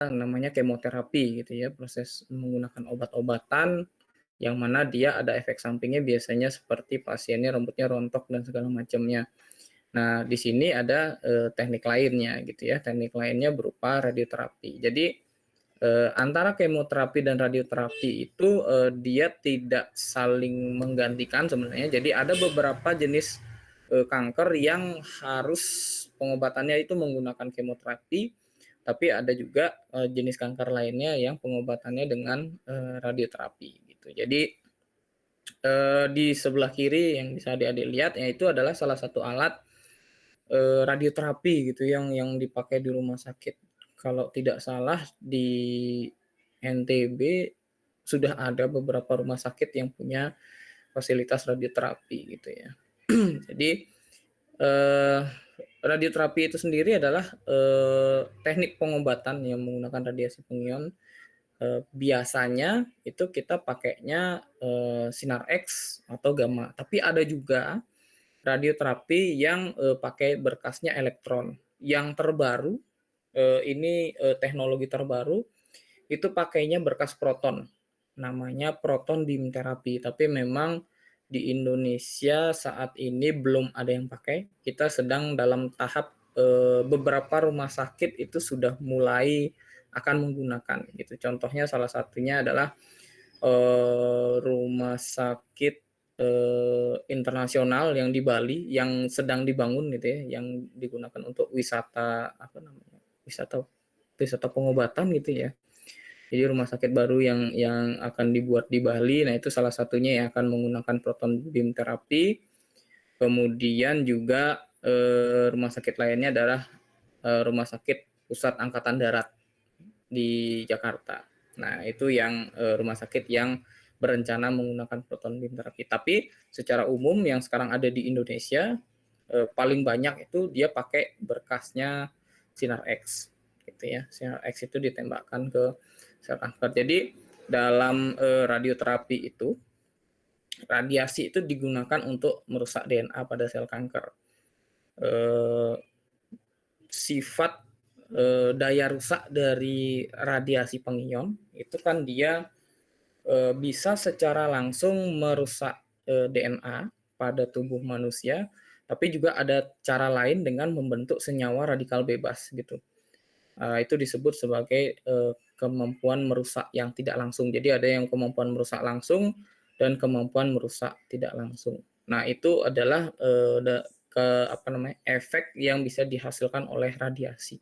namanya kemoterapi gitu ya, proses menggunakan obat-obatan yang mana dia ada efek sampingnya biasanya seperti pasiennya rambutnya rontok dan segala macamnya. Nah, di sini ada teknik lainnya gitu ya. Teknik lainnya berupa radioterapi. Jadi antara kemoterapi dan radioterapi itu dia tidak saling menggantikan sebenarnya. Jadi ada beberapa jenis kanker yang harus pengobatannya itu menggunakan kemoterapi, tapi ada juga jenis kanker lainnya yang pengobatannya dengan radioterapi gitu. Jadi di sebelah kiri yang bisa adik-adik lihat yaitu adalah salah satu alat radioterapi gitu yang dipakai di rumah sakit. Kalau tidak salah di NTB sudah ada beberapa rumah sakit yang punya fasilitas radioterapi gitu ya. Jadi eh, radioterapi itu sendiri adalah teknik pengobatan yang menggunakan radiasi pengion. Biasanya itu kita pakainya sinar X atau gamma. Tapi ada juga radioterapi yang pakai berkasnya elektron. Yang terbaru ini teknologi terbaru itu pakainya berkas proton. Namanya proton beam therapy, tapi memang di Indonesia saat ini belum ada yang pakai. Kita sedang dalam tahap beberapa rumah sakit itu sudah mulai akan menggunakan gitu. Contohnya salah satunya adalah rumah sakit internasional yang di Bali yang sedang dibangun gitu ya, yang digunakan untuk wisata apa namanya? Wisata wisata pengobatan gitu ya. Jadi rumah sakit baru yang akan dibuat di Bali, nah itu salah satunya yang akan menggunakan proton beam therapy. Kemudian juga rumah sakit lainnya adalah rumah sakit Pusat Angkatan Darat di Jakarta. Nah, itu yang rumah sakit yang berencana menggunakan proton beam therapy. Tapi secara umum yang sekarang ada di Indonesia paling banyak itu dia pakai berkasnya sinar X gitu ya. Sinar X itu ditembakkan ke sel kanker. Jadi dalam radioterapi itu radiasi itu digunakan untuk merusak DNA pada sel kanker. Eh, Sifat daya rusak dari radiasi pengion itu kan dia bisa secara langsung merusak DNA pada tubuh manusia, tapi juga ada cara lain dengan membentuk senyawa radikal bebas gitu. Itu disebut sebagai kemampuan merusak yang tidak langsung. Jadi ada yang kemampuan merusak langsung dan kemampuan merusak tidak langsung. Nah, itu adalah efek yang bisa dihasilkan oleh radiasi.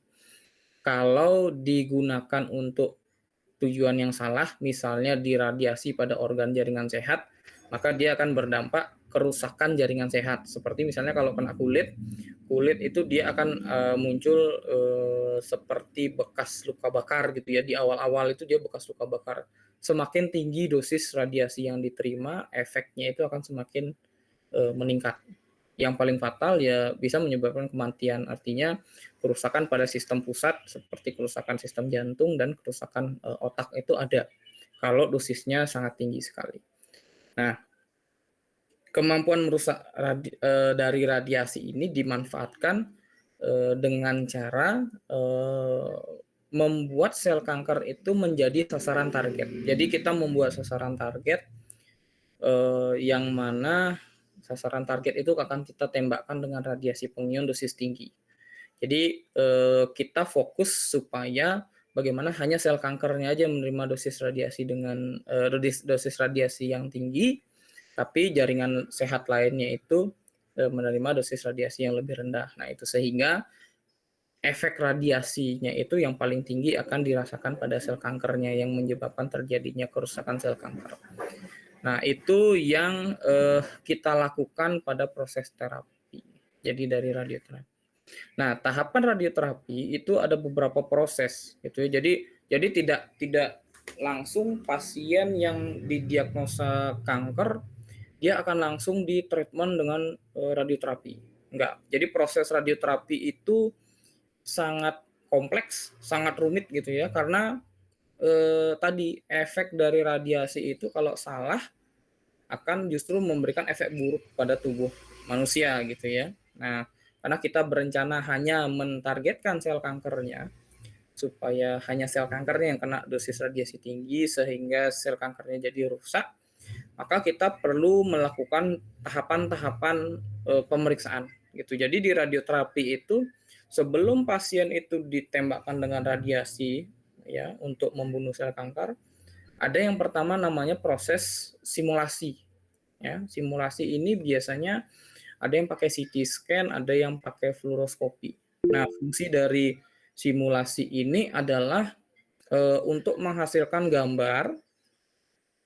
Kalau digunakan untuk tujuan yang salah, misalnya diradiasi pada organ jaringan sehat, maka dia akan berdampak kerusakan jaringan sehat. Seperti misalnya kalau kena kulit, kulit itu dia akan muncul seperti bekas luka bakar gitu ya. Di awal-awal itu dia bekas luka bakar. Semakin tinggi dosis radiasi yang diterima, efeknya itu akan semakin meningkat. Yang paling fatal ya bisa menyebabkan kematian, artinya kerusakan pada sistem pusat seperti kerusakan sistem jantung dan kerusakan otak itu ada kalau dosisnya sangat tinggi sekali. Nah, kemampuan merusak dari radiasi ini dimanfaatkan dengan cara membuat sel kanker itu menjadi sasaran target. Jadi kita membuat sasaran target yang mana sasaran target itu akan kita tembakkan dengan radiasi pengion dosis tinggi. Jadi kita fokus supaya bagaimana hanya sel kankernya aja menerima dosis radiasi dengan dosis radiasi yang tinggi, tapi jaringan sehat lainnya itu menerima dosis radiasi yang lebih rendah. Nah, itu sehingga efek radiasinya itu yang paling tinggi akan dirasakan pada sel kankernya yang menyebabkan terjadinya kerusakan sel kanker. Nah, itu yang kita lakukan pada proses terapi. Jadi dari radioterapi. Nah, tahapan radioterapi itu ada beberapa proses gitu ya. Jadi tidak langsung pasien yang didiagnosa kanker dia akan langsung di treatment dengan radioterapi. Enggak. Jadi proses radioterapi itu sangat kompleks, sangat rumit gitu ya karena tadi efek dari radiasi itu kalau salah akan justru memberikan efek buruk pada tubuh manusia gitu ya. Nah, karena kita berencana hanya mentargetkan sel kankernya, supaya hanya sel kankernya yang kena dosis radiasi tinggi sehingga sel kankernya jadi rusak, maka kita perlu melakukan tahapan-tahapan pemeriksaan gitu. Jadi di radioterapi itu sebelum pasien itu ditembakkan dengan radiasi ya untuk membunuh sel kanker, ada yang pertama namanya proses simulasi. Ya, simulasi ini biasanya ada yang pakai CT scan, ada yang pakai fluoroskopi. Nah, fungsi dari simulasi ini adalah untuk menghasilkan gambar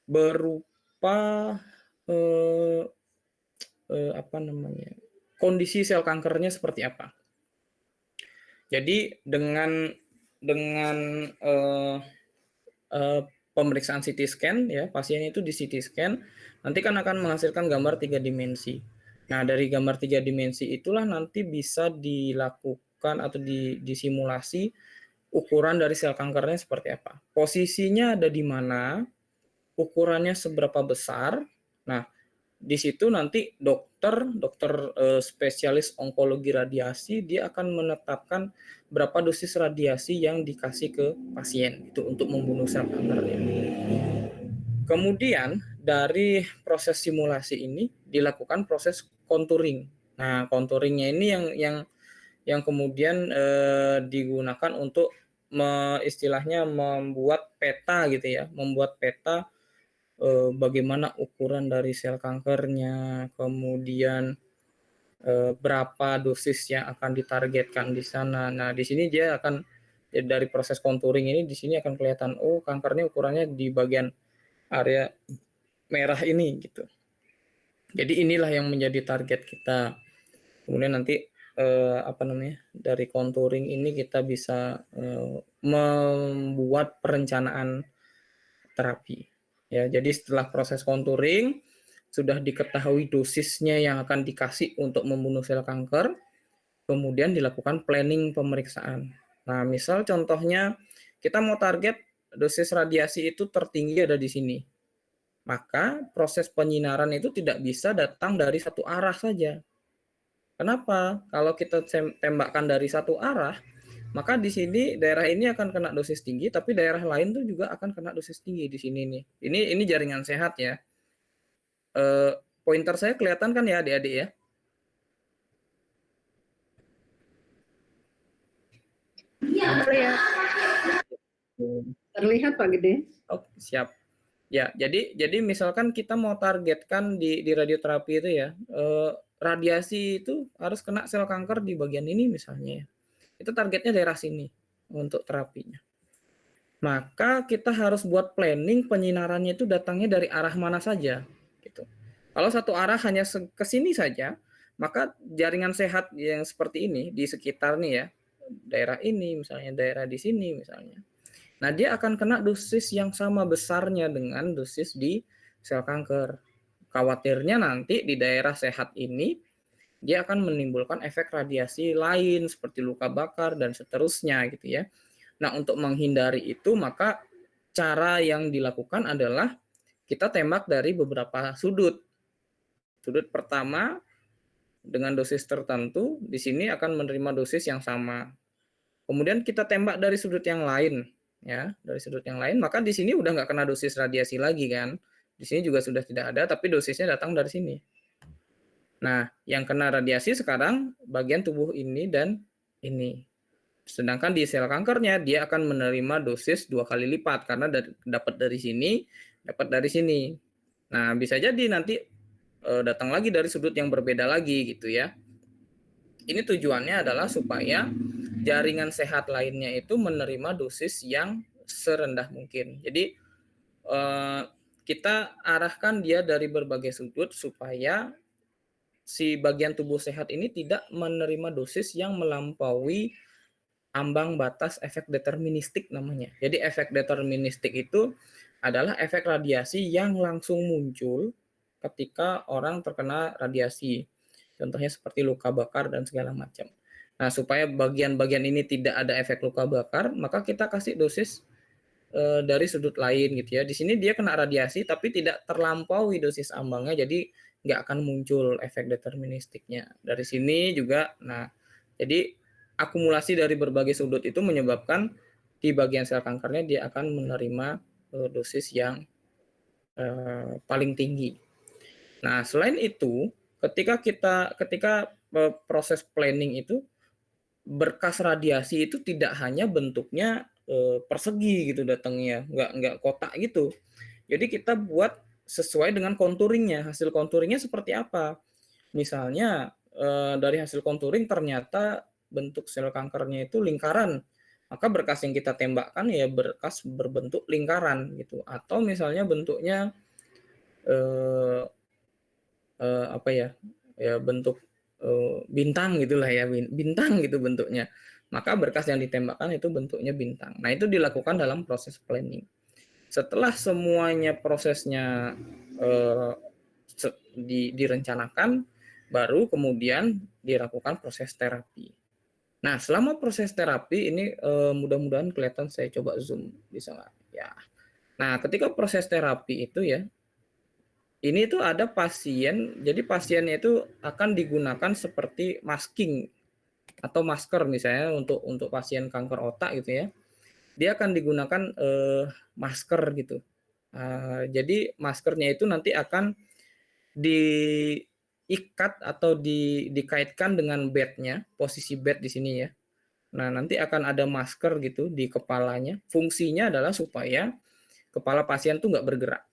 berupa eh, apa namanya kondisi sel kankernya seperti apa. Jadi dengan pemeriksaan CT scan ya pasien itu di CT scan nanti kan akan menghasilkan gambar 3 dimensi. Nah dari gambar 3 dimensi itulah nanti bisa dilakukan atau disimulasi ukuran dari sel kankernya seperti apa. Posisinya ada di mana, ukurannya seberapa besar. Nah di situ nanti dokter spesialis onkologi radiasi dia akan menetapkan berapa dosis radiasi yang dikasih ke pasien itu untuk membunuh sel kankernya. Kemudian dari proses simulasi ini dilakukan proses contouring. Nah, contouringnya ini yang kemudian digunakan untuk istilahnya membuat peta gitu ya, membuat peta bagaimana ukuran dari sel kankernya, kemudian berapa dosis yang akan ditargetkan di sana. Nah, di sini dia akan dari proses contouring ini di sini akan kelihatan oh kankernya ukurannya di bagian area merah ini gitu. Jadi inilah yang menjadi target kita. Kemudian nanti apa namanya dari contouring ini kita bisa membuat perencanaan terapi. Ya, jadi setelah proses contouring sudah diketahui dosisnya yang akan dikasih untuk membunuh sel kanker, kemudian dilakukan planning pemeriksaan. Nah, misal contohnya kita mau target dosis radiasi itu tertinggi ada di sini. Maka proses penyinaran itu tidak bisa datang dari satu arah saja. Kenapa? Kalau kita tembakkan dari satu arah, maka di sini daerah ini akan kena dosis tinggi, tapi daerah lain tuh juga akan kena dosis tinggi di sini nih. Ini jaringan sehat ya. Pointer saya kelihatan kan ya adik-adik ya? Iya, terlihat. Terlihat Pak Gede. Oh, siap. Ya, jadi misalkan kita mau targetkan di radioterapi itu ya, radiasi itu harus kena sel kanker di bagian ini misalnya ya. Itu targetnya daerah sini untuk terapinya. Maka kita harus buat planning penyinarannya itu datangnya dari arah mana saja gitu. Kalau satu arah hanya ke sini saja, maka jaringan sehat yang seperti ini di sekitar nih ya, daerah ini misalnya, daerah di sini misalnya. Nah, dia akan kena dosis yang sama besarnya dengan dosis di sel kanker. Khawatirnya nanti di daerah sehat ini dia akan menimbulkan efek radiasi lain seperti luka bakar dan seterusnya gitu ya. Nah, untuk menghindari itu maka cara yang dilakukan adalah kita tembak dari beberapa sudut. Sudut pertama dengan dosis tertentu, di sini akan menerima dosis yang sama. Kemudian kita tembak dari sudut yang lain, ya, dari sudut yang lain, maka di sini udah nggak kena dosis radiasi lagi kan. Di sini juga sudah tidak ada, tapi dosisnya datang dari sini. Nah, yang kena radiasi sekarang bagian tubuh ini dan ini. Sedangkan di sel kankernya dia akan menerima dosis 2 kali lipat karena dapat dari sini, dapat dari sini. Nah, bisa jadi nanti datang lagi dari sudut yang berbeda lagi gitu ya. Ini tujuannya adalah supaya jaringan sehat lainnya itu menerima dosis yang serendah mungkin. Jadi kita arahkan dia dari berbagai sudut supaya si bagian tubuh sehat ini tidak menerima dosis yang melampaui ambang batas efek deterministik namanya. Jadi efek deterministik itu adalah efek radiasi yang langsung muncul ketika orang terkena radiasi. Contohnya seperti luka bakar dan segala macam. Nah, supaya bagian-bagian ini tidak ada efek luka bakar, maka kita kasih dosis dari sudut lain gitu ya. Di sini dia kena radiasi tapi tidak terlampaui dosis ambangnya, jadi nggak akan muncul efek deterministiknya. Dari sini juga, nah, jadi akumulasi dari berbagai sudut itu menyebabkan di bagian sel kankernya dia akan menerima dosis yang paling tinggi. Nah, selain itu, ketika proses planning itu, berkas radiasi itu tidak hanya bentuknya persegi gitu datangnya, nggak kotak gitu. Jadi kita buat sesuai dengan contouringnya. Hasil contouringnya seperti apa? Misalnya dari hasil contouring ternyata bentuk sel kankernya itu lingkaran, maka berkas yang kita tembakkan ya berkas berbentuk lingkaran gitu. Atau misalnya bentuknya apa ya, bentuk bintang gitulah ya, bintang gitu bentuknya. Maka berkas yang ditembakkan itu bentuknya bintang. Nah, itu dilakukan dalam proses planning. Setelah semuanya prosesnya direncanakan, baru kemudian dilakukan proses terapi. Nah, selama proses terapi ini mudah-mudahan kelihatan, saya coba zoom bisa nggak? Ya. Nah, ketika proses terapi itu ya, ini tuh ada pasien, jadi pasiennya itu akan digunakan seperti masking atau masker misalnya untuk pasien kanker otak gitu ya. Dia akan digunakan masker gitu. Jadi maskernya itu nanti akan diikat atau dikaitkan dengan bednya, posisi bed di sini ya. Nah, nanti akan ada masker gitu di kepalanya. Fungsinya adalah supaya kepala pasien tuh nggak bergerak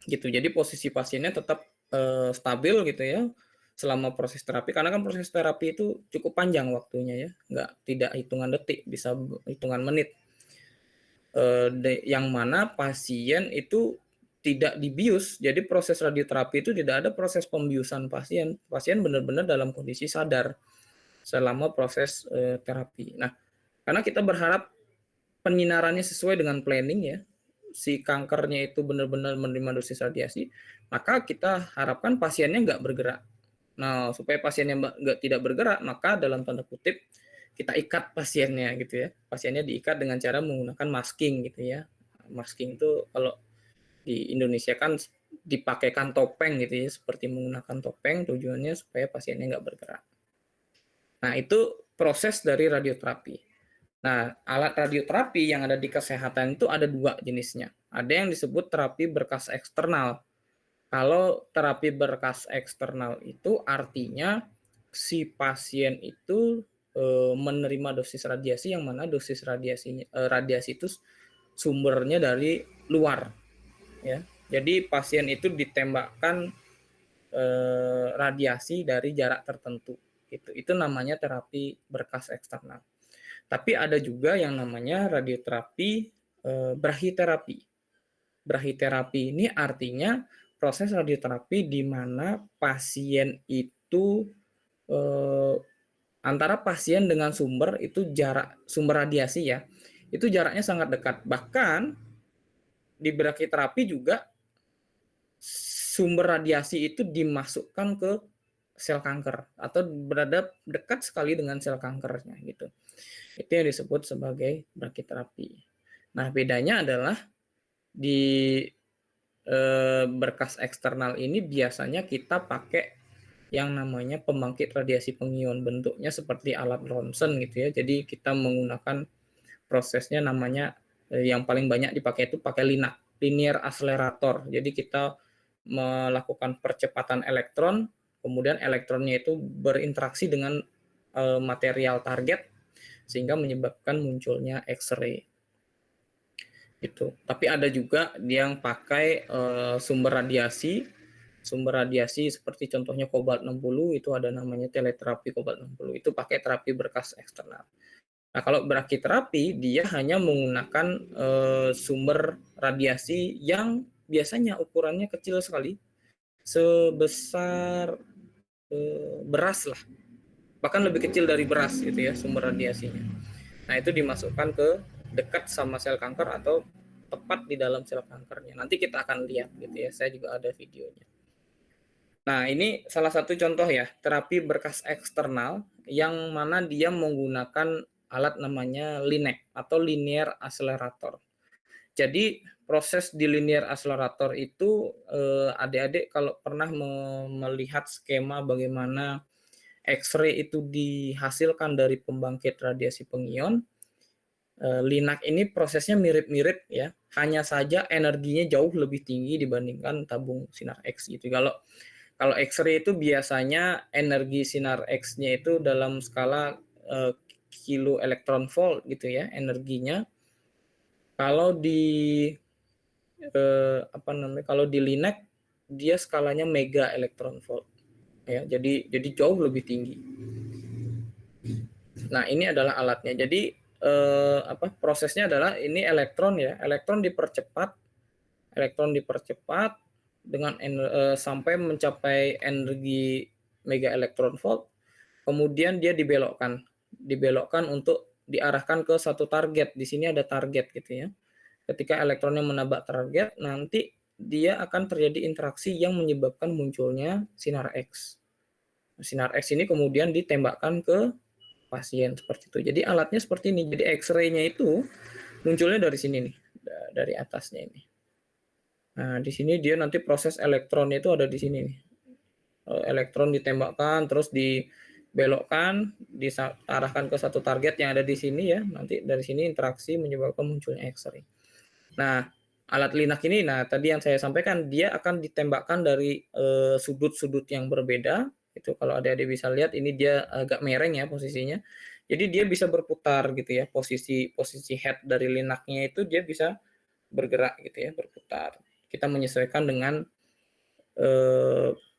gitu. Jadi posisi pasiennya tetap stabil gitu ya selama proses terapi, karena kan proses terapi itu cukup panjang waktunya ya, tidak hitungan detik, bisa hitungan menit. Yang mana pasien itu tidak dibius. Jadi proses radioterapi itu tidak ada proses pembiusan pasien. Pasien benar-benar dalam kondisi sadar selama proses terapi. Nah, karena kita berharap penyinarannya sesuai dengan planning ya, si kankernya itu benar-benar menerima dosis radiasi, maka kita harapkan pasiennya nggak bergerak. Nah, supaya pasiennya tidak bergerak, maka dalam tanda kutip kita ikat pasiennya gitu ya. Pasiennya diikat dengan cara menggunakan masking gitu ya. Masking itu kalau di Indonesia kan dipakaikan topeng gitu ya, seperti menggunakan topeng, tujuannya supaya pasiennya nggak bergerak. Nah, itu proses dari radioterapi. Nah, alat radioterapi yang ada di kesehatan itu ada dua jenisnya. Ada yang disebut terapi berkas eksternal. Kalau terapi berkas eksternal itu artinya si pasien itu menerima dosis radiasi yang mana dosis radiasi itu sumbernya dari luar ya. Jadi pasien itu ditembakkan radiasi dari jarak tertentu. Itu namanya terapi berkas eksternal. Tapi ada juga yang namanya radioterapi brahiterapi. Brahiterapi ini artinya proses radioterapi di mana pasien itu antara pasien dengan sumber itu jarak sumber radiasi ya, itu jaraknya sangat dekat. Bahkan di brahiterapi juga sumber radiasi itu dimasukkan ke sel kanker atau berada dekat sekali dengan sel kankernya gitu. Itu yang disebut sebagai brahiterapi. Nah, bedanya adalah di berkas eksternal ini biasanya kita pakai yang namanya pembangkit radiasi pengion, bentuknya seperti alat ronsen gitu ya. Jadi kita menggunakan prosesnya namanya yang paling banyak dipakai itu pakai linear accelerator. Jadi kita melakukan percepatan elektron, kemudian elektronnya itu berinteraksi dengan material target sehingga menyebabkan munculnya X-ray. Gitu. Tapi ada juga yang pakai sumber radiasi seperti contohnya kobalt 60, itu ada namanya teleterapi kobalt 60, itu pakai terapi berkas eksternal. Nah, kalau brahiterapi dia hanya menggunakan sumber radiasi yang biasanya ukurannya kecil sekali, sebesar beras lah, bahkan lebih kecil dari beras gitu ya sumber radiasinya. Nah, itu dimasukkan ke dekat sama sel kanker atau tepat di dalam sel kankernya. Nanti kita akan lihat gitu ya, saya juga ada videonya. Nah, ini salah satu contoh ya, terapi berkas eksternal yang mana dia menggunakan alat namanya LINAC atau linear accelerator. Jadi proses di linear accelerator itu adik-adik kalau pernah melihat skema bagaimana X-ray itu dihasilkan dari pembangkit radiasi pengion, Linac ini prosesnya mirip-mirip ya, hanya saja energinya jauh lebih tinggi dibandingkan tabung sinar X gitu. Kalau X-ray itu biasanya energi sinar X-nya itu dalam skala kilo elektron volt gitu ya energinya. Kalau di kalau di Linac dia skalanya mega elektron volt ya. Jadi jauh lebih tinggi. Nah, ini adalah alatnya. Jadi prosesnya adalah ini elektron ya. Elektron dipercepat dengan sampai mencapai energi mega elektron volt. Kemudian dia dibelokkan untuk diarahkan ke satu target. Di sini ada target gitu ya. Ketika elektronnya menabrak target, nanti dia akan terjadi interaksi yang menyebabkan munculnya sinar X. Sinar X ini kemudian ditembakkan ke pasien seperti itu. Jadi alatnya seperti ini. Jadi X-ray-nya itu munculnya dari sini nih, dari atasnya ini. Nah, di sini dia nanti proses elektronnya itu ada di sini nih. Elektron ditembakkan, terus dibelokkan, diarahkan ke satu target yang ada di sini ya. Nanti dari sini interaksi menyebabkan munculnya X-ray. Nah, alat Linac ini, nah tadi yang saya sampaikan, dia akan ditembakkan dari sudut-sudut yang berbeda. Itu kalau adik-adik bisa lihat, ini dia agak mereng ya posisinya. Jadi dia bisa berputar gitu ya, posisi head dari Linac-nya itu dia bisa bergerak gitu ya, berputar. Kita menyesuaikan dengan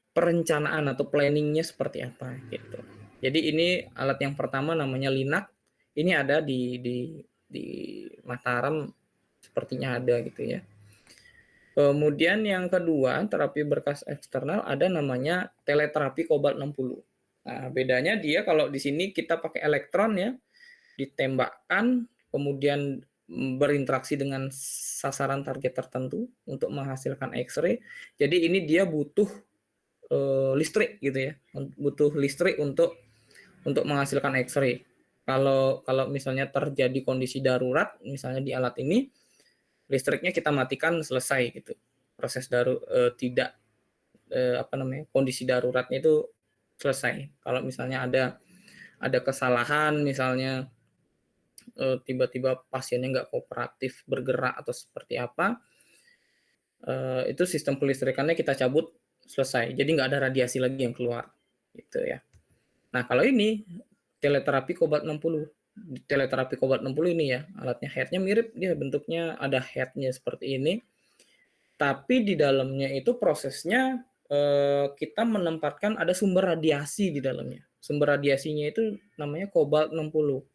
perencanaan atau planningnya seperti apa gitu. Jadi ini alat yang pertama namanya Linac. Ini ada di Mataram sepertinya ada gitu ya. Kemudian yang kedua, terapi berkas eksternal ada namanya teleterapi kobalt 60. Nah, bedanya dia kalau di sini kita pakai elektron ya, ditembakkan kemudian berinteraksi dengan sasaran target tertentu untuk menghasilkan X-ray. Jadi ini dia butuh listrik gitu ya, butuh listrik untuk menghasilkan X-ray. Kalau misalnya terjadi kondisi darurat, misalnya di alat ini, listriknya kita matikan selesai gitu. Proses tidak kondisi daruratnya itu selesai. Kalau misalnya ada kesalahan, misalnya tiba-tiba pasiennya nggak kooperatif bergerak atau seperti apa, itu sistem kelistrikannya kita cabut selesai. Jadi nggak ada radiasi lagi yang keluar gitu ya. Nah, kalau ini teleterapi kobalt 60. Teleterapi kobalt 60 ini ya, alatnya headnya mirip, dia bentuknya ada headnya seperti ini. Tapi di dalamnya itu prosesnya kita menempatkan ada sumber radiasi di dalamnya. Sumber radiasinya itu namanya kobalt 60.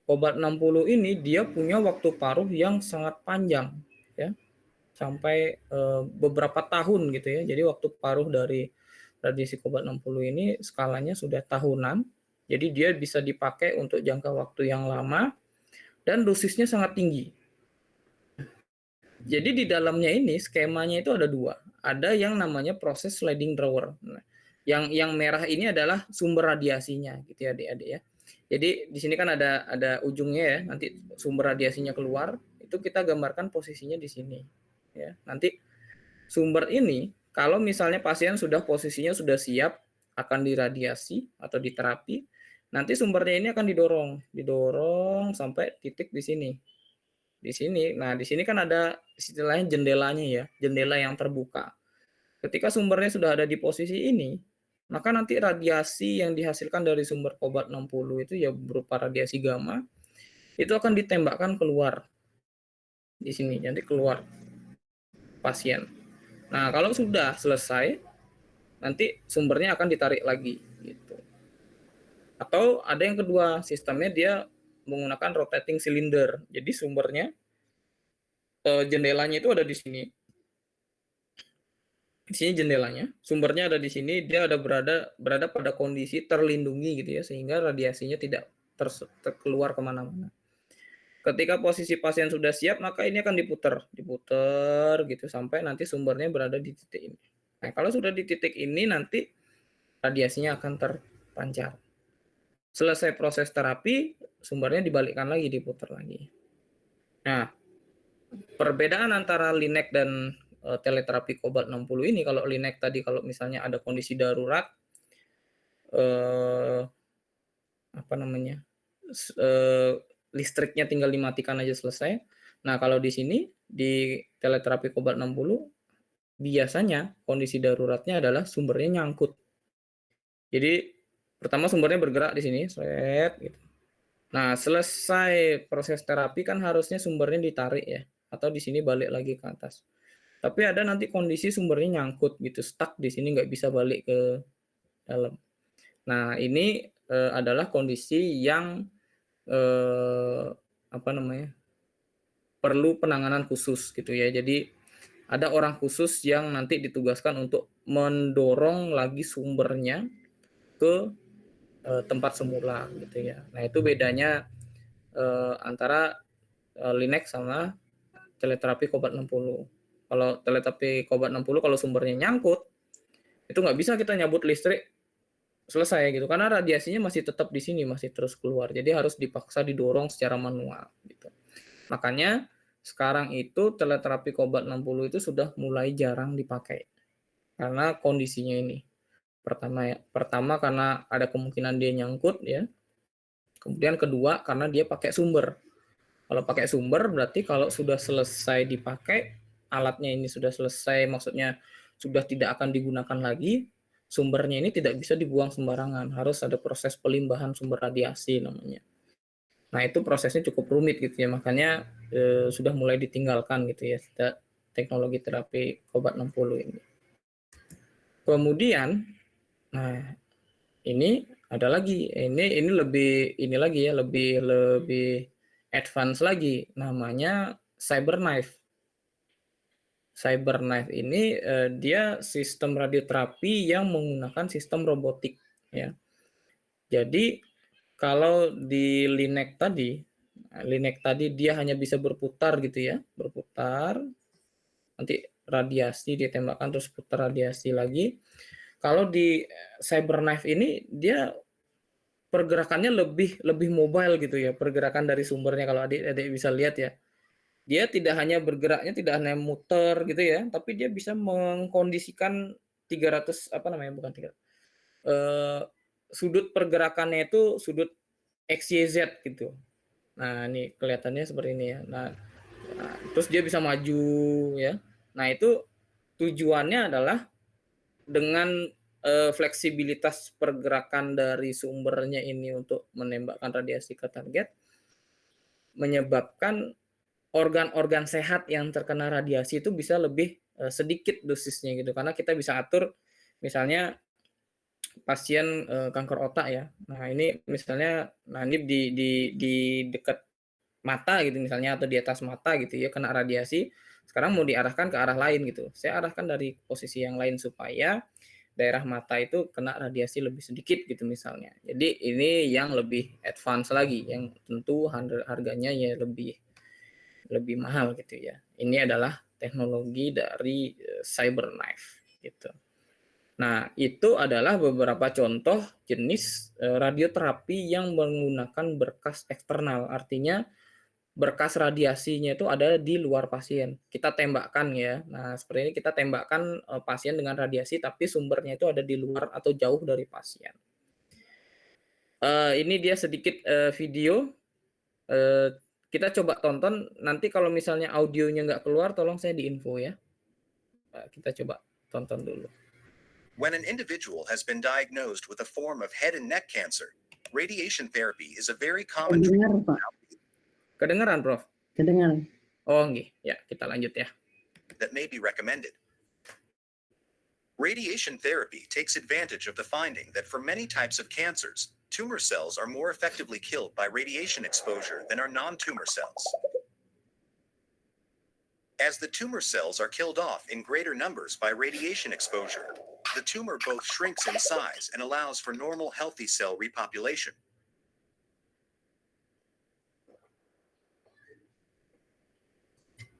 Kobalt 60 ini dia punya waktu paruh yang sangat panjang ya. Sampai beberapa tahun gitu ya. Jadi waktu paruh dari radiasi kobalt 60 ini skalanya sudah tahunan. Jadi dia bisa dipakai untuk jangka waktu yang lama dan dosisnya sangat tinggi. Jadi di dalamnya ini skemanya itu ada dua. Ada yang namanya proses sliding drawer. Nah, yang merah ini adalah sumber radiasinya gitu ya adik-adik ya. Jadi di sini kan ada ujungnya ya. Nanti sumber radiasinya keluar, itu kita gambarkan posisinya di sini. Ya, nanti sumber ini kalau misalnya pasien posisinya sudah siap akan diradiasi atau diterapi, nanti sumbernya ini akan didorong sampai titik di sini. Di sini. Nah, di sini kan ada istilahnya jendelanya ya, jendela yang terbuka. Ketika sumbernya sudah ada di posisi ini, maka nanti radiasi yang dihasilkan dari sumber kobalt 60 itu ya berupa radiasi gamma, itu akan ditembakkan keluar. Di sini, nanti keluar pasien. Nah, kalau sudah selesai, nanti sumbernya akan ditarik lagi gitu. Atau ada yang kedua, sistemnya dia menggunakan rotating cylinder. Jadi sumbernya jendelanya itu ada di sini. Di sini jendelanya, sumbernya ada di sini, dia ada berada pada kondisi terlindungi gitu ya, sehingga radiasinya tidak terkeluar kemana-mana. Ketika posisi pasien sudah siap, maka ini akan diputer gitu sampai nanti sumbernya berada di titik ini. Nah, kalau sudah di titik ini nanti radiasinya akan terpancar. Selesai proses terapi, sumbernya dibalikkan lagi, diputar lagi. Nah, perbedaan antara Linac dan teleterapi kobalt 60 ini, kalau Linac tadi kalau misalnya ada kondisi darurat, apa namanya, listriknya tinggal dimatikan aja selesai. Nah, kalau di sini di teleterapi Cobalt 60 biasanya kondisi daruratnya adalah sumbernya nyangkut. Jadi pertama sumbernya bergerak di sini, seret gitu. Nah, selesai proses terapi kan harusnya sumbernya ditarik ya, atau di sini balik lagi ke atas. Tapi ada nanti kondisi sumbernya nyangkut gitu, stuck di sini nggak bisa balik ke dalam. Nah, ini adalah kondisi yang apa namanya? Perlu penanganan khusus gitu ya. Jadi ada orang khusus yang nanti ditugaskan untuk mendorong lagi sumbernya ke tempat semula gitu ya. Nah, itu bedanya antara Linux sama teleterapi Cobalt 60. Kalau teleterapi Cobalt 60 kalau sumbernya nyangkut, itu nggak bisa kita nyabut listrik selesai gitu karena radiasinya masih tetap di sini, masih terus keluar. Jadi harus dipaksa didorong secara manual gitu. Makanya sekarang itu teleterapi Cobalt 60 itu sudah mulai jarang dipakai karena kondisinya ini. Pertama karena ada kemungkinan dia nyangkut ya. Kemudian kedua karena dia pakai sumber. Kalau pakai sumber berarti kalau sudah selesai dipakai, alatnya ini sudah selesai, maksudnya sudah tidak akan digunakan lagi, sumbernya ini tidak bisa dibuang sembarangan, harus ada proses pelimbahan sumber radiasi namanya. Nah, itu prosesnya cukup rumit gitu ya, makanya sudah mulai ditinggalkan gitu ya, teknologi terapi Cobalt 60 ini. Kemudian, nah ini ada lagi, ini lebih ini lagi ya, lebih advance lagi, namanya CyberKnife. CyberKnife ini dia sistem radioterapi yang menggunakan sistem robotik ya. Jadi kalau di Linux tadi dia hanya bisa berputar gitu ya, berputar, nanti radiasi ditembakkan terus putar radiasi lagi. Kalau di CyberKnife ini dia pergerakannya lebih mobile gitu ya, pergerakan dari sumbernya kalau adik-adik bisa lihat ya. Dia tidak hanya bergeraknya tidak hanya muter gitu ya, tapi dia bisa mengkondisikan 300 apa namanya bukan 300. Sudut pergerakannya itu sudut XYZ gitu. Nah, ini kelihatannya seperti ini ya. Nah, terus dia bisa maju ya. Nah, itu tujuannya adalah dengan fleksibilitas pergerakan dari sumbernya ini untuk menembakkan radiasi ke target menyebabkan organ-organ sehat yang terkena radiasi itu bisa lebih sedikit dosisnya gitu karena kita bisa atur misalnya pasien kanker otak ya. Nah, ini misalnya ini di dekat mata gitu misalnya atau di atas mata gitu ya kena radiasi. Sekarang mau diarahkan ke arah lain gitu. Saya arahkan dari posisi yang lain supaya daerah mata itu kena radiasi lebih sedikit gitu misalnya. Jadi ini yang lebih advance lagi yang tentu harganya ya lebih mahal gitu ya. Ini adalah teknologi dari CyberKnife gitu. Nah, itu adalah beberapa contoh jenis radioterapi yang menggunakan berkas eksternal. Artinya berkas radiasinya itu ada di luar pasien. Kita tembakkan ya. Nah, seperti ini kita tembakkan pasien dengan radiasi tapi sumbernya itu ada di luar atau jauh dari pasien. Ini dia sedikit video. Kita coba tonton. Nanti kalau misalnya audionya nggak keluar, tolong saya diinfo ya. Kita coba tonton dulu. When an individual has been diagnosed with a form of head and neck cancer, radiation therapy is a very common treatment. Kedengeran, Prof? Kedengaran. Oh, nggih. Ya, kita lanjut ya. That may be recommended. Radiation therapy takes advantage of the finding that for many types of cancers, tumor cells are more effectively killed by radiation exposure than are non-tumor cells. As the tumor cells are killed off in greater numbers by radiation exposure, the tumor both shrinks in size and allows for normal healthy cell repopulation.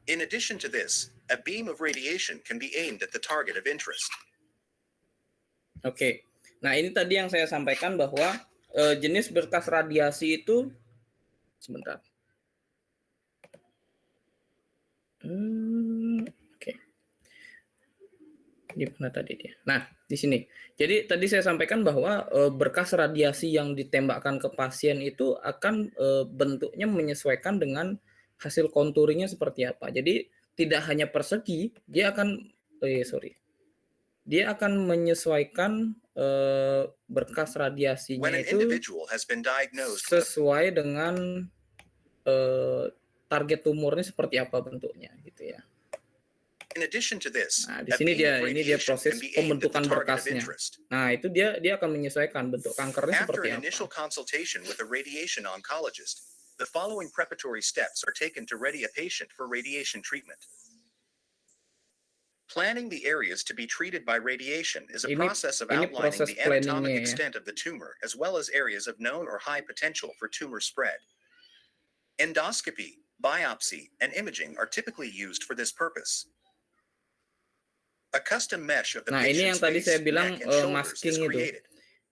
In addition to this, a beam of radiation can be aimed at the target of interest. Oke. Nah, ini tadi yang saya sampaikan bahwa jenis berkas radiasi itu sebentar. Oke. Di mana tadi dia? Nah, di sini. Jadi tadi saya sampaikan bahwa berkas radiasi yang ditembakkan ke pasien itu akan bentuknya menyesuaikan dengan hasil konturnya seperti apa. Jadi tidak hanya persegi, dia akan dia akan menyesuaikan berkas When radiasinya an itu individual has been diagnosed with a sesuai dengan target tumornya seperti apa bentuknya gitu ya. In addition to this, Nah, di a sini beam of ini dia radiation proses can be aimed at the pembentukan target of berkasnya. interest. Nah, itu dia akan menyesuaikan bentuk kankernya After seperti an apa. initial consultation with a radiation oncologist, the following preparatory steps are taken to ready a patient for radiation treatment. Planning the areas to be treated by radiation is a process of Ini outlining proses the anatomic planningnya ya. extent of the tumor, as well as areas of known or high potential for tumor spread. Endoscopy, biopsy, and imaging are typically used for this purpose. A custom mesh of the Nah, ini patient's yang tadi face, saya bilang neck, and shoulders masking is itu. created.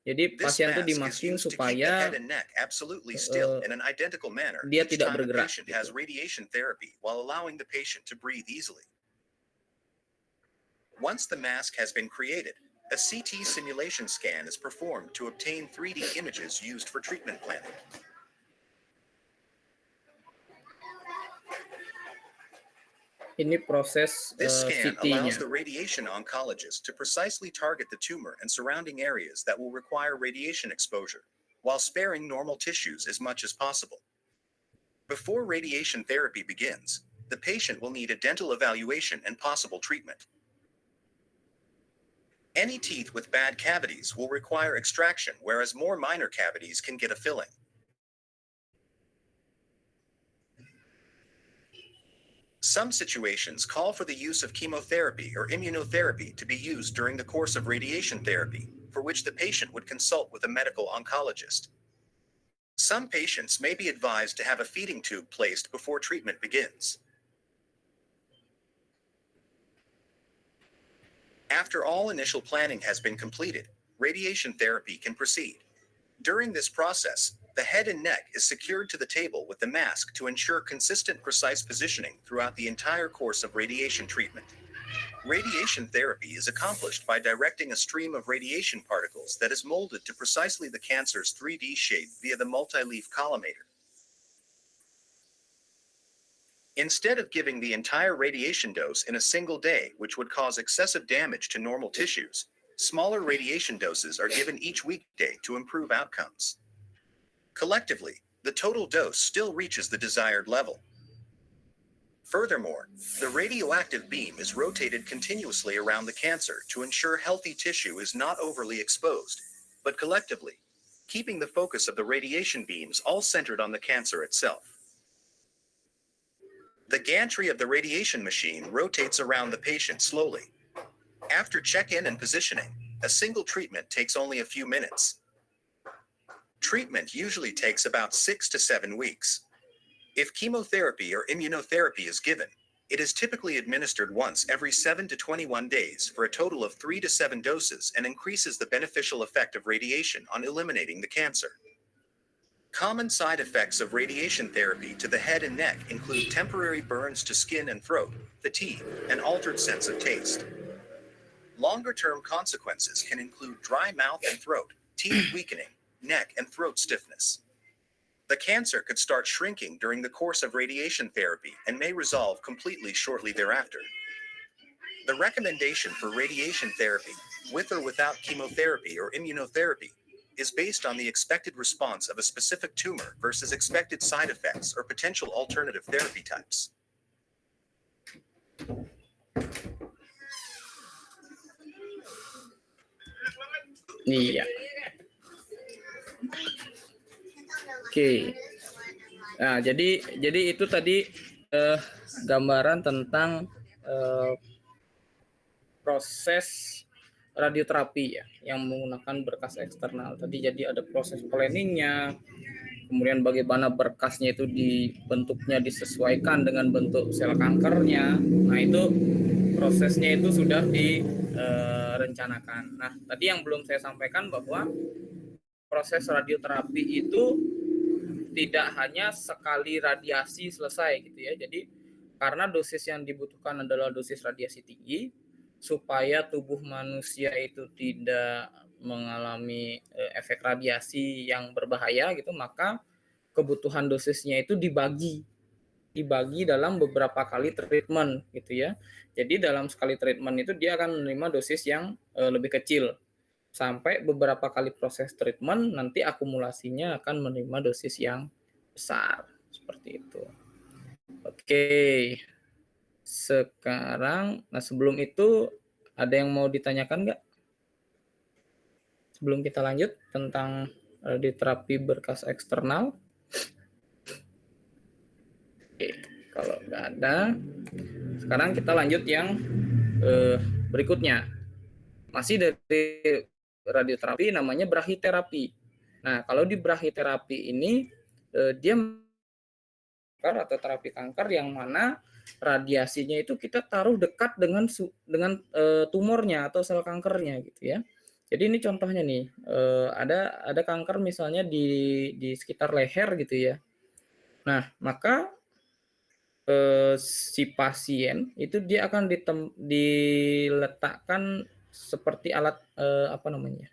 Jadi This pasien itu mask is dimasking used to keep the supaya head and neck absolutely still in an identical manner dia each tidak time the bergerak, patient gitu. has radiation therapy while allowing the patient to breathe easily. Once the mask has been created, a CT simulation scan is performed to obtain 3D images used for treatment planning. Ini proses This scan allows CT-nya. the radiation oncologist to precisely target the tumor and surrounding areas that will require radiation exposure, while sparing normal tissues as much as possible. Before radiation therapy begins, the patient will need a dental evaluation and possible treatment. Any teeth with bad cavities will require extraction, whereas more minor cavities can get a filling. Some situations call for the use of chemotherapy or immunotherapy to be used during the course of radiation therapy, for which the patient would consult with a medical oncologist. Some patients may be advised to have a feeding tube placed before treatment begins. After all initial planning has been completed, radiation therapy can proceed. During this process, the head and neck is secured to the table with the mask to ensure consistent, precise positioning throughout the entire course of radiation treatment. Radiation therapy is accomplished by directing a stream of radiation particles that is molded to precisely the cancer's 3D shape via the multi-leaf collimator. Instead of giving the entire radiation dose in a single day, which would cause excessive damage to normal tissues, smaller radiation doses are given each weekday to improve outcomes. Collectively, the total dose still reaches the desired level. Furthermore, the radioactive beam is rotated continuously around the cancer to ensure healthy tissue is not overly exposed, but collectively, keeping the focus of the radiation beams all centered on the cancer itself. The gantry of the radiation machine rotates around the patient slowly. After check-in and positioning, a single treatment takes only a few minutes. Treatment usually takes about 6 to 7 weeks. If chemotherapy or immunotherapy is given, it is typically administered once every 7 to 21 days for a total of 3 to 7 doses and increases the beneficial effect of radiation on eliminating the cancer. Common side effects of radiation therapy to the head and neck include temporary burns to skin and throat, fatigue, and altered sense of taste. Longer-term consequences can include dry mouth and throat, teeth weakening, neck and throat stiffness. The cancer could start shrinking during the course of radiation therapy and may resolve completely shortly thereafter. The recommendation for radiation therapy, with or without chemotherapy or immunotherapy, is based on the expected response of a specific tumor versus expected side effects or potential alternative therapy types. Iya. Oke. Nah, jadi itu tadi gambaran tentang proses radioterapi ya yang menggunakan berkas eksternal. Tadi jadi ada proses planningnya, kemudian bagaimana berkasnya itu dibentuknya disesuaikan dengan bentuk sel kankernya. Nah, itu prosesnya itu sudah direncanakan. Nah, tadi yang belum saya sampaikan bahwa proses radioterapi itu tidak hanya sekali radiasi selesai gitu ya. Jadi karena dosis yang dibutuhkan adalah dosis radiasi tinggi, supaya tubuh manusia itu tidak mengalami efek radiasi yang berbahaya gitu, maka kebutuhan dosisnya itu dibagi dalam beberapa kali treatment gitu ya. Jadi dalam sekali treatment itu dia akan menerima dosis yang lebih kecil. Sampai beberapa kali proses treatment nanti akumulasinya akan menerima dosis yang besar. Seperti itu. Oke. Sekarang, nah sebelum itu ada yang mau ditanyakan nggak? Sebelum kita lanjut tentang radioterapi berkas eksternal. Oke, kalau nggak ada, sekarang kita lanjut yang berikutnya. Masih dari radioterapi namanya brachyterapi. Nah, kalau di brachyterapi ini dia atau terapi kanker yang mana radiasinya itu kita taruh dekat dengan tumornya atau sel kankernya gitu ya. Jadi ini contohnya nih, ada kanker misalnya di sekitar leher gitu ya. Nah, maka si pasien itu dia akan diletakkan seperti alat apa namanya,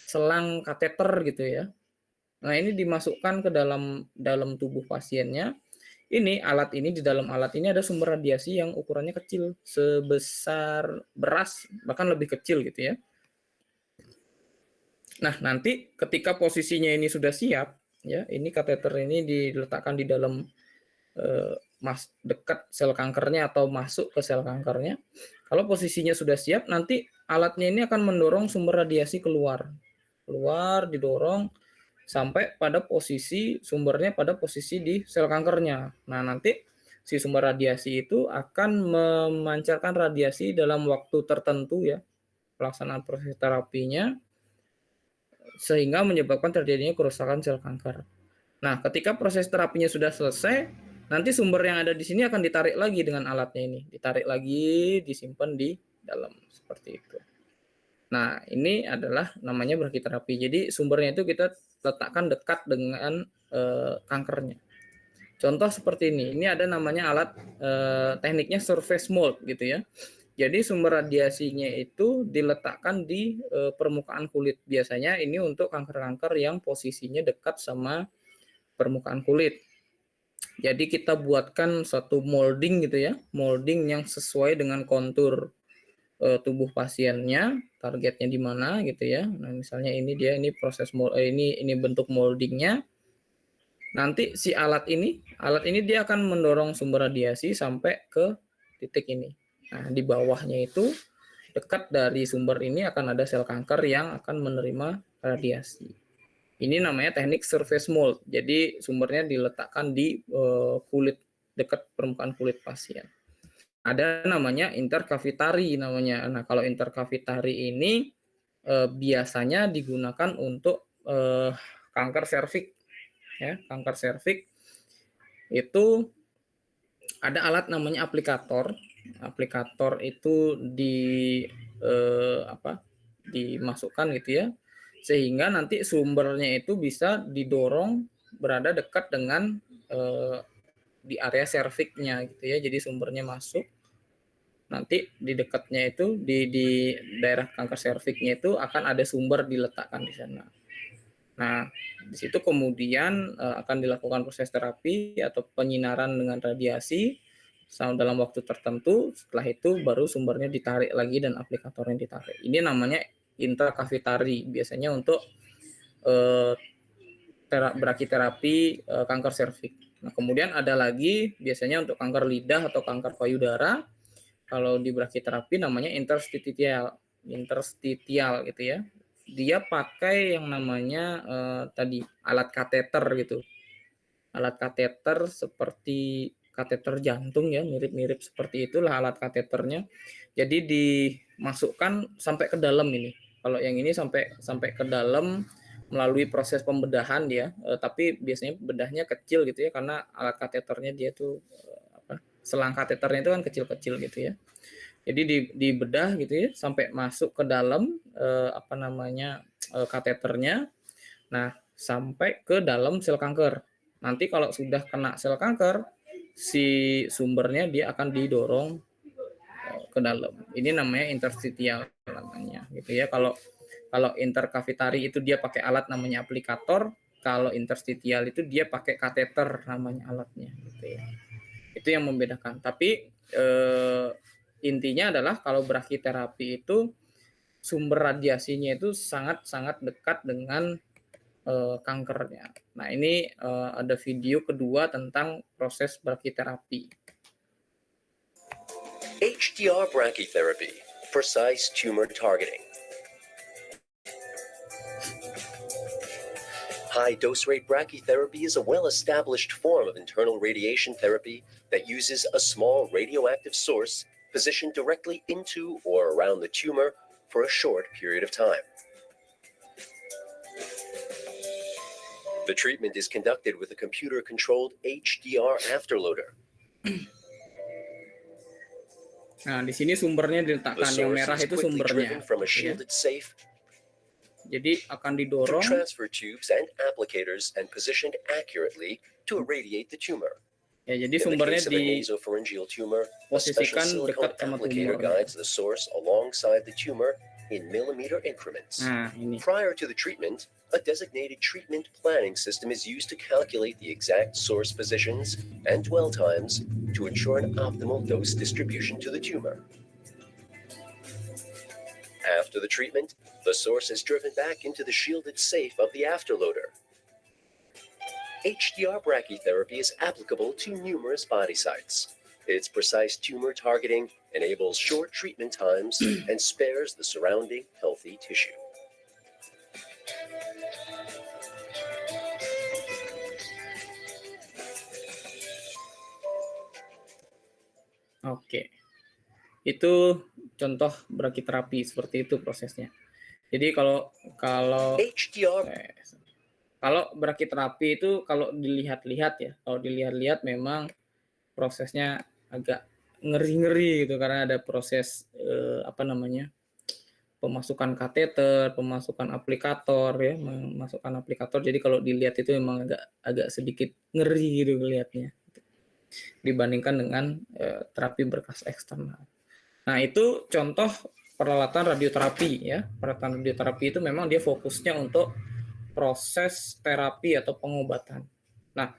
selang kateter gitu ya. Nah, ini dimasukkan ke dalam tubuh pasiennya. Ini alat ini, di dalam alat ini ada sumber radiasi yang ukurannya kecil, sebesar beras, bahkan lebih kecil gitu ya. Nah, nanti ketika posisinya ini sudah siap, ya, ini kateter ini diletakkan di dalam dekat sel kankernya atau masuk ke sel kankernya. Kalau posisinya sudah siap, nanti alatnya ini akan mendorong sumber radiasi keluar, didorong sampai pada posisi sumbernya pada posisi di sel kankernya. Nah, nanti si sumber radiasi itu akan memancarkan radiasi dalam waktu tertentu ya, pelaksanaan proses terapinya, sehingga menyebabkan terjadinya kerusakan sel kanker. Nah, ketika proses terapinya sudah selesai, nanti sumber yang ada di sini akan ditarik lagi dengan alatnya ini. Ditarik lagi, disimpan di dalam, seperti itu. Nah, ini adalah namanya brachyterapi. Jadi sumbernya itu kita letakkan dekat dengan kankernya. Contoh seperti ini. Ini ada namanya alat tekniknya surface mold gitu ya. Jadi sumber radiasinya itu diletakkan di permukaan kulit. Biasanya ini untuk kanker-kanker yang posisinya dekat sama permukaan kulit. Jadi kita buatkan satu molding gitu ya, molding yang sesuai dengan kontur tubuh pasiennya, targetnya di mana gitu ya. Nah, misalnya ini proses ini bentuk moldingnya. Nanti si alat ini dia akan mendorong sumber radiasi sampai ke titik ini. Nah, di bawahnya itu dekat dari sumber ini akan ada sel kanker yang akan menerima radiasi. Ini namanya teknik surface mold. Jadi sumbernya diletakkan di kulit, dekat permukaan kulit pasien. Ada namanya interkavitari namanya. Nah, kalau interkavitari ini biasanya digunakan untuk kanker serviks ya. Kanker serviks itu ada alat namanya aplikator. Aplikator itu dimasukkan gitu ya, sehingga nanti sumbernya itu bisa didorong berada dekat dengan di area serviksnya gitu ya. Jadi sumbernya masuk, nanti di dekatnya itu di daerah kanker serviksnya itu akan ada sumber diletakkan di sana. Nah, di situ kemudian akan dilakukan proses terapi atau penyinaran dengan radiasi dalam waktu tertentu. Setelah itu baru sumbernya ditarik lagi dan aplikatornya ditarik. Ini namanya intracavitary, biasanya untuk brachyterapi kanker serviks. Nah, kemudian ada lagi biasanya untuk kanker lidah atau kanker payudara. Kalau di brachyterapi namanya interstitial gitu ya. Dia pakai yang namanya tadi alat kateter gitu. Alat kateter seperti kateter jantung ya, mirip-mirip seperti itulah alat kateternya. Jadi dimasukkan sampai ke dalam ini. Kalau yang ini sampai ke dalam melalui proses pembedahan dia, tapi biasanya bedahnya kecil gitu ya, karena alat kateternya dia tuh selang kateternya itu kan kecil-kecil gitu ya. Jadi dibedah gitu ya sampai masuk ke dalam kateternya. Nah, sampai ke dalam sel kanker. Nanti kalau sudah kena sel kanker, si sumbernya dia akan didorong masuk ke dalam. Ini namanya interstitial namanya gitu ya. Kalau interkavitari itu dia pakai alat namanya aplikator, kalau interstitial itu dia pakai kateter namanya alatnya gitu ya. Itu yang membedakan. Tapi intinya adalah kalau brachytherapy itu sumber radiasinya itu sangat-sangat dekat dengan kankernya. Nah, ini ada video kedua tentang proses brachytherapy. HDR brachytherapy, precise tumor targeting. High dose rate brachytherapy is a well-established form of internal radiation therapy that uses a small radioactive source positioned directly into or around the tumor for a short period of time. The treatment is conducted with a computer-controlled HDR afterloader. Nah, di sini sumbernya The diletakkan, yang source merah is itu quickly sumbernya. driven from a gitu ya. shielded safe Jadi akan through didorong transfer tubes and applicators and positioned accurately to irradiate the tumor. ya. Jadi In the sumbernya case of a di nasopharyngeal tumor, a special posisikan silicone dekat sama applicator tumor. guides the source alongside the tumor in millimeter increments. Nah, ini. Prior to the treatment, a designated treatment planning system is used to calculate the exact source positions and dwell times to ensure an optimal dose distribution to the tumor. After the treatment, the source is driven back into the shielded safe of the afterloader. HDR brachytherapy is applicable to numerous body sites. Its precise tumor targeting enables short treatment times and spares the surrounding healthy tissue. Oke. Itu contoh brachytherapy, seperti itu prosesnya. Jadi kalau HDR brachytherapy itu kalau dilihat-lihat ya, memang prosesnya agak ngeri-ngeri gitu, karena ada proses pemasukan kateter, pemasukan aplikator ya, memasukkan aplikator. Jadi kalau dilihat itu memang agak sedikit ngeri gitu kelihatnya, dibandingkan dengan terapi berkas eksternal. Nah, itu contoh peralatan radioterapi ya. Peralatan radioterapi itu memang dia fokusnya untuk proses terapi atau pengobatan. Nah,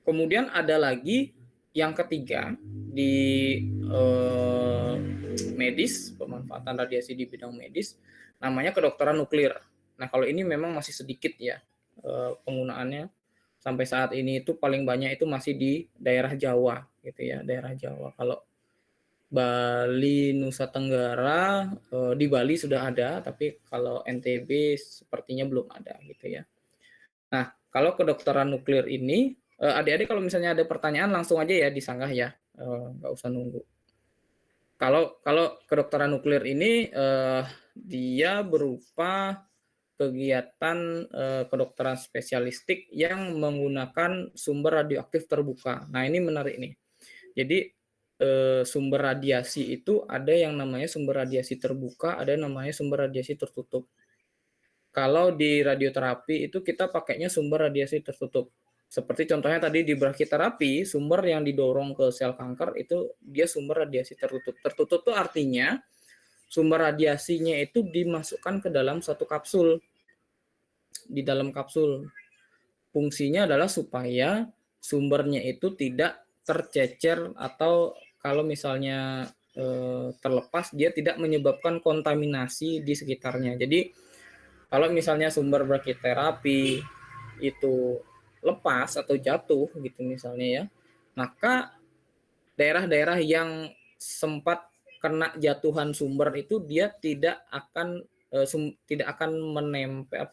kemudian ada lagi yang ketiga di medis, pemanfaatan radiasi di bidang medis, namanya kedokteran nuklir. Nah, kalau ini memang masih sedikit ya penggunaannya. Sampai saat ini itu paling banyak itu masih di daerah Jawa gitu ya, daerah Jawa. Kalau Bali, Nusa Tenggara, di Bali sudah ada, tapi kalau NTB sepertinya belum ada gitu ya. Nah, kalau kedokteran nuklir ini, adik-adik kalau misalnya ada pertanyaan langsung aja ya disanggah ya, nggak usah nunggu. Kalau kedokteran nuklir ini dia berupa kegiatan kedokteran spesialistik yang menggunakan sumber radioaktif terbuka. Nah, ini menarik nih. Jadi sumber radiasi itu ada yang namanya sumber radiasi terbuka, ada yang namanya sumber radiasi tertutup. Kalau di radioterapi itu kita pakainya sumber radiasi tertutup. Seperti contohnya tadi di brachyterapi, sumber yang didorong ke sel kanker itu dia sumber radiasi tertutup. Tertutup itu artinya sumber radiasinya itu dimasukkan ke dalam satu kapsul. Di dalam kapsul. Fungsinya adalah supaya sumbernya itu tidak tercecer, atau kalau misalnya terlepas, dia tidak menyebabkan kontaminasi di sekitarnya. Jadi kalau misalnya sumber brachyterapi itu lepas atau jatuh gitu misalnya ya, maka daerah-daerah yang sempat kena jatuhan sumber itu dia tidak akan menempel,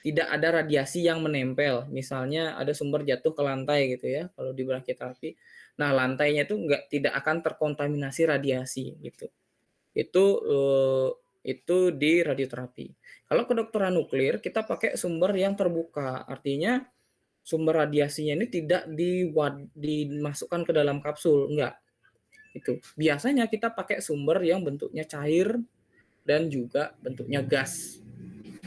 tidak ada radiasi yang menempel. Misalnya ada sumber jatuh ke lantai gitu ya, kalau di brachyterapi. Nah, lantainya itu tidak akan terkontaminasi radiasi gitu. Itu di radioterapi. Kalau kedokteran nuklir kita pakai sumber yang terbuka, artinya sumber radiasinya ini tidak dimasukkan ke dalam kapsul, enggak. Itu biasanya kita pakai sumber yang bentuknya cair dan juga bentuknya gas.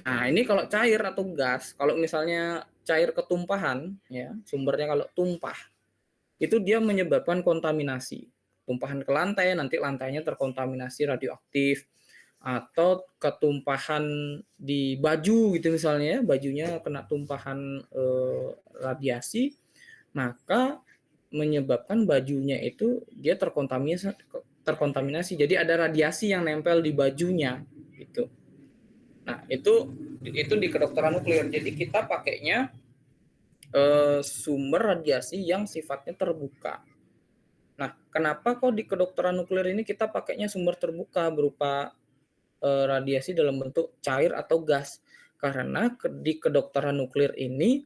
Nah, ini kalau cair atau gas, kalau misalnya cair ketumpahan ya, sumbernya kalau tumpah itu dia menyebabkan kontaminasi. tumpahan ke lantai, nanti lantainya terkontaminasi radioaktif, atau ketumpahan di baju gitu misalnya, bajunya kena tumpahan radiasi, maka menyebabkan bajunya itu dia terkontaminasi. Jadi ada radiasi yang nempel di bajunya gitu. Nah, itu di kedokteran nuklir. Jadi kita pakainya sumber radiasi yang sifatnya terbuka. Nah, kenapa kok di kedokteran nuklir ini kita pakainya sumber terbuka berupa radiasi dalam bentuk cair atau gas? Karena di kedokteran nuklir ini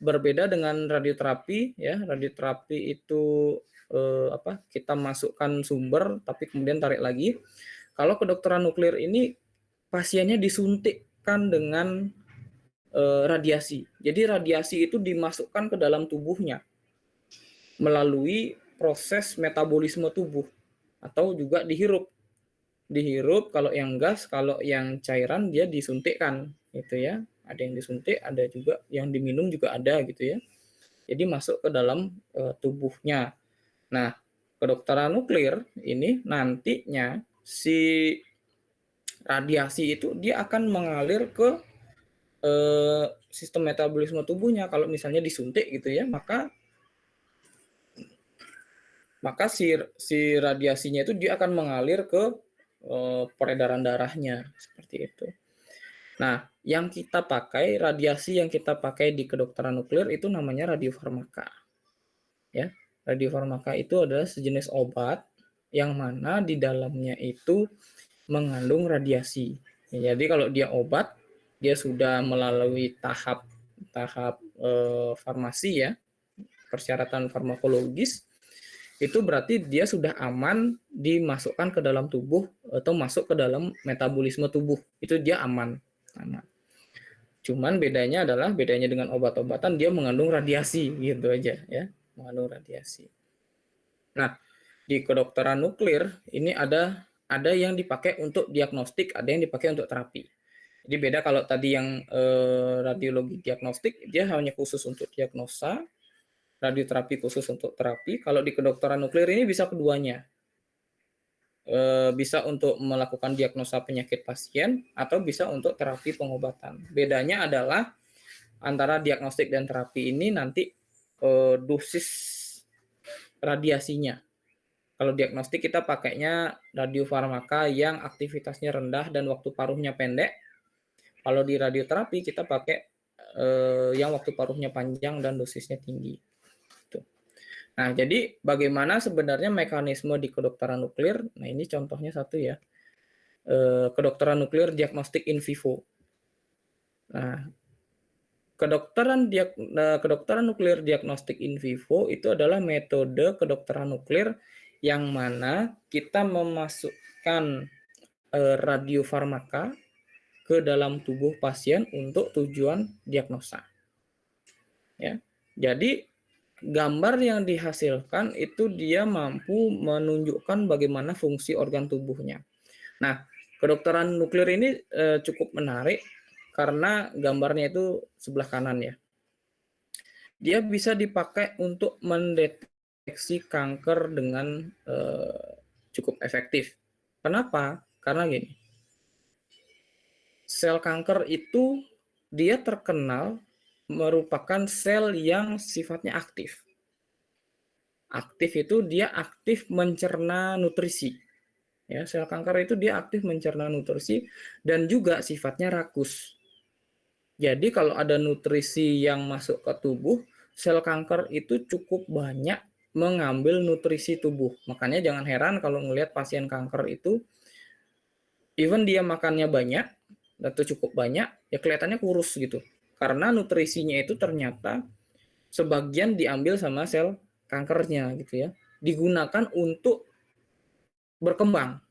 berbeda dengan radioterapi ya. Radioterapi itu kita masukkan sumber tapi kemudian tarik lagi. Kalau kedokteran nuklir ini pasiennya disuntikkan dengan radiasi. Jadi radiasi itu dimasukkan ke dalam tubuhnya melalui proses metabolisme tubuh atau juga dihirup. Dihirup kalau yang gas, kalau yang cairan dia disuntikkan gitu ya. Ada yang disuntik, ada juga yang diminum juga ada gitu ya. Jadi masuk ke dalam tubuhnya. Nah, kedokteran nuklir ini nantinya si radiasi itu dia akan mengalir ke sistem metabolisme tubuhnya. Kalau misalnya disuntik gitu ya, maka si radiasinya itu dia akan mengalir ke peredaran darahnya seperti itu. Nah, yang kita pakai, radiasi yang kita pakai di kedokteran nuklir itu namanya radiofarmaka. Ya, radiofarmaka itu adalah sejenis obat yang mana di dalamnya itu mengandung radiasi. Jadi kalau dia obat, dia sudah melalui tahap farmasi ya, persyaratan farmakologis, itu berarti dia sudah aman dimasukkan ke dalam tubuh atau masuk ke dalam metabolisme tubuh. Itu dia aman. Cuman bedanya dengan obat-obatan dia mengandung radiasi gitu aja ya, mengandung radiasi. Nah, di kedokteran nuklir ini ada yang dipakai untuk diagnostik, ada yang dipakai untuk terapi. Jadi beda kalau tadi yang radiologi diagnostik dia hanya khusus untuk diagnosa, radioterapi khusus untuk terapi. Kalau di kedokteran nuklir ini bisa keduanya. Bisa untuk melakukan diagnosa penyakit pasien atau bisa untuk terapi pengobatan. Bedanya adalah antara diagnostik dan terapi ini nanti dosis radiasinya. Kalau diagnostik kita pakainya radiofarmaka yang aktivitasnya rendah dan waktu paruhnya pendek. Kalau di radioterapi kita pakai yang waktu paruhnya panjang dan dosisnya tinggi. Nah, jadi bagaimana sebenarnya mekanisme di kedokteran nuklir? Nah, ini contohnya satu ya. Kedokteran nuklir diagnostik in vivo. Nah, kedokteran nuklir diagnostik in vivo itu adalah metode kedokteran nuklir yang mana kita memasukkan radiofarmaka ke dalam tubuh pasien untuk tujuan diagnosa. Ya. Jadi gambar yang dihasilkan itu dia mampu menunjukkan bagaimana fungsi organ tubuhnya. Nah, kedokteran nuklir ini cukup menarik karena gambarnya itu sebelah kanan ya. Dia bisa dipakai untuk mendeteksi kanker dengan cukup efektif. Kenapa? Karena gini, sel kanker itu dia terkenal merupakan sel yang sifatnya aktif. Aktif itu dia aktif mencerna nutrisi. Ya, sel kanker itu dia aktif mencerna nutrisi dan juga sifatnya rakus. Jadi kalau ada nutrisi yang masuk ke tubuh, sel kanker itu cukup banyak mengambil nutrisi tubuh. Makanya jangan heran kalau ngelihat pasien kanker itu, even dia makannya banyak, atau cukup banyak, ya kelihatannya kurus gitu. Karena nutrisinya itu ternyata sebagian diambil sama sel kankernya gitu ya. Digunakan untuk berkembang.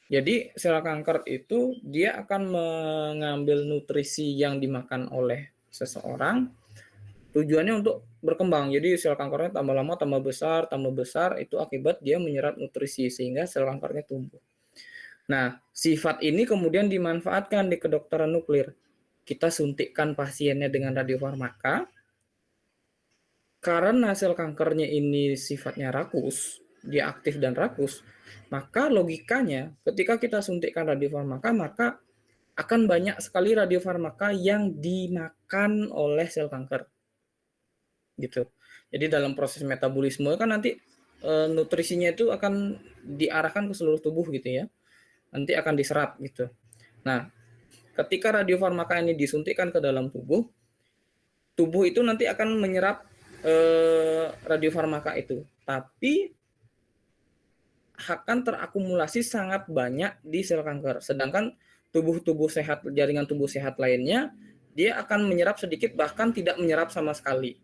Jadi sel kanker itu dia akan mengambil nutrisi yang dimakan oleh seseorang tujuannya untuk berkembang. Jadi sel kankernya tambah lama tambah besar itu akibat dia menyerap nutrisi sehingga sel kankernya tumbuh. Nah, sifat ini kemudian dimanfaatkan di kedokteran nuklir. Kita suntikkan pasiennya dengan radiofarmaka. karena sel kankernya ini sifatnya rakus, dia aktif dan rakus, maka logikanya ketika kita suntikkan radiofarmaka, maka akan banyak sekali radiofarmaka yang dimakan oleh sel kanker. Gitu. Jadi dalam proses metabolisme kan nanti nutrisinya itu akan diarahkan ke seluruh tubuh gitu ya. Nanti akan diserap gitu. Nah, ketika radiofarmaka ini disuntikkan ke dalam tubuh, tubuh itu nanti akan menyerap radiofarmaka itu. Tapi akan terakumulasi sangat banyak di sel kanker. Sedangkan tubuh-tubuh sehat, jaringan tubuh sehat lainnya, dia akan menyerap sedikit bahkan tidak menyerap sama sekali.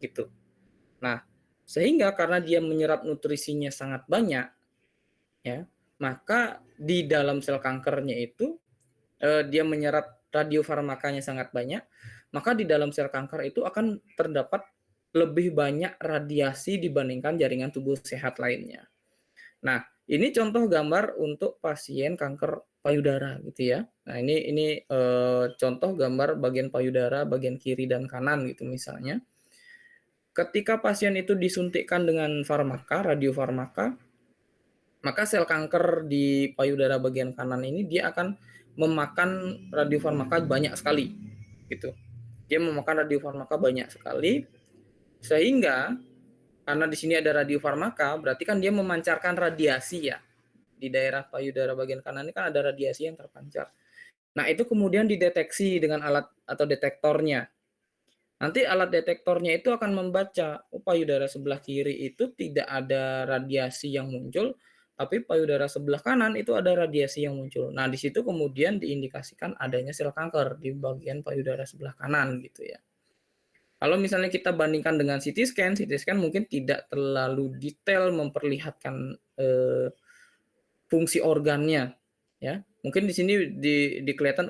Gitu. Nah, sehingga karena dia menyerap nutrisinya sangat banyak, ya, maka di dalam sel kankernya itu dia menyerap radiofarmakanya sangat banyak, maka di dalam sel kanker itu akan terdapat lebih banyak radiasi dibandingkan jaringan tubuh sehat lainnya. Nah, ini contoh gambar untuk pasien kanker payudara gitu ya. Nah, ini contoh gambar bagian payudara bagian kiri dan kanan gitu misalnya. Ketika pasien itu disuntikkan dengan farmaka, radiofarmaka, maka sel kanker di payudara bagian kanan ini dia akan memakan radiofarmaka banyak sekali gitu. Dia memakan radiofarmaka banyak sekali sehingga karena di sini ada radiofarmaka, berarti kan dia memancarkan radiasi ya. Di daerah payudara bagian kanan ini kan ada radiasi yang terpancar. Nah, itu kemudian dideteksi dengan alat atau detektornya. Nanti alat detektornya itu akan membaca, oh payudara sebelah kiri itu tidak ada radiasi yang muncul, tapi payudara sebelah kanan itu ada radiasi yang muncul. Nah, di situ kemudian diindikasikan adanya sel kanker di bagian payudara sebelah kanan gitu ya. Kalau misalnya kita bandingkan dengan CT scan mungkin tidak terlalu detail memperlihatkan fungsi organnya ya. Mungkin di sini di kelihatan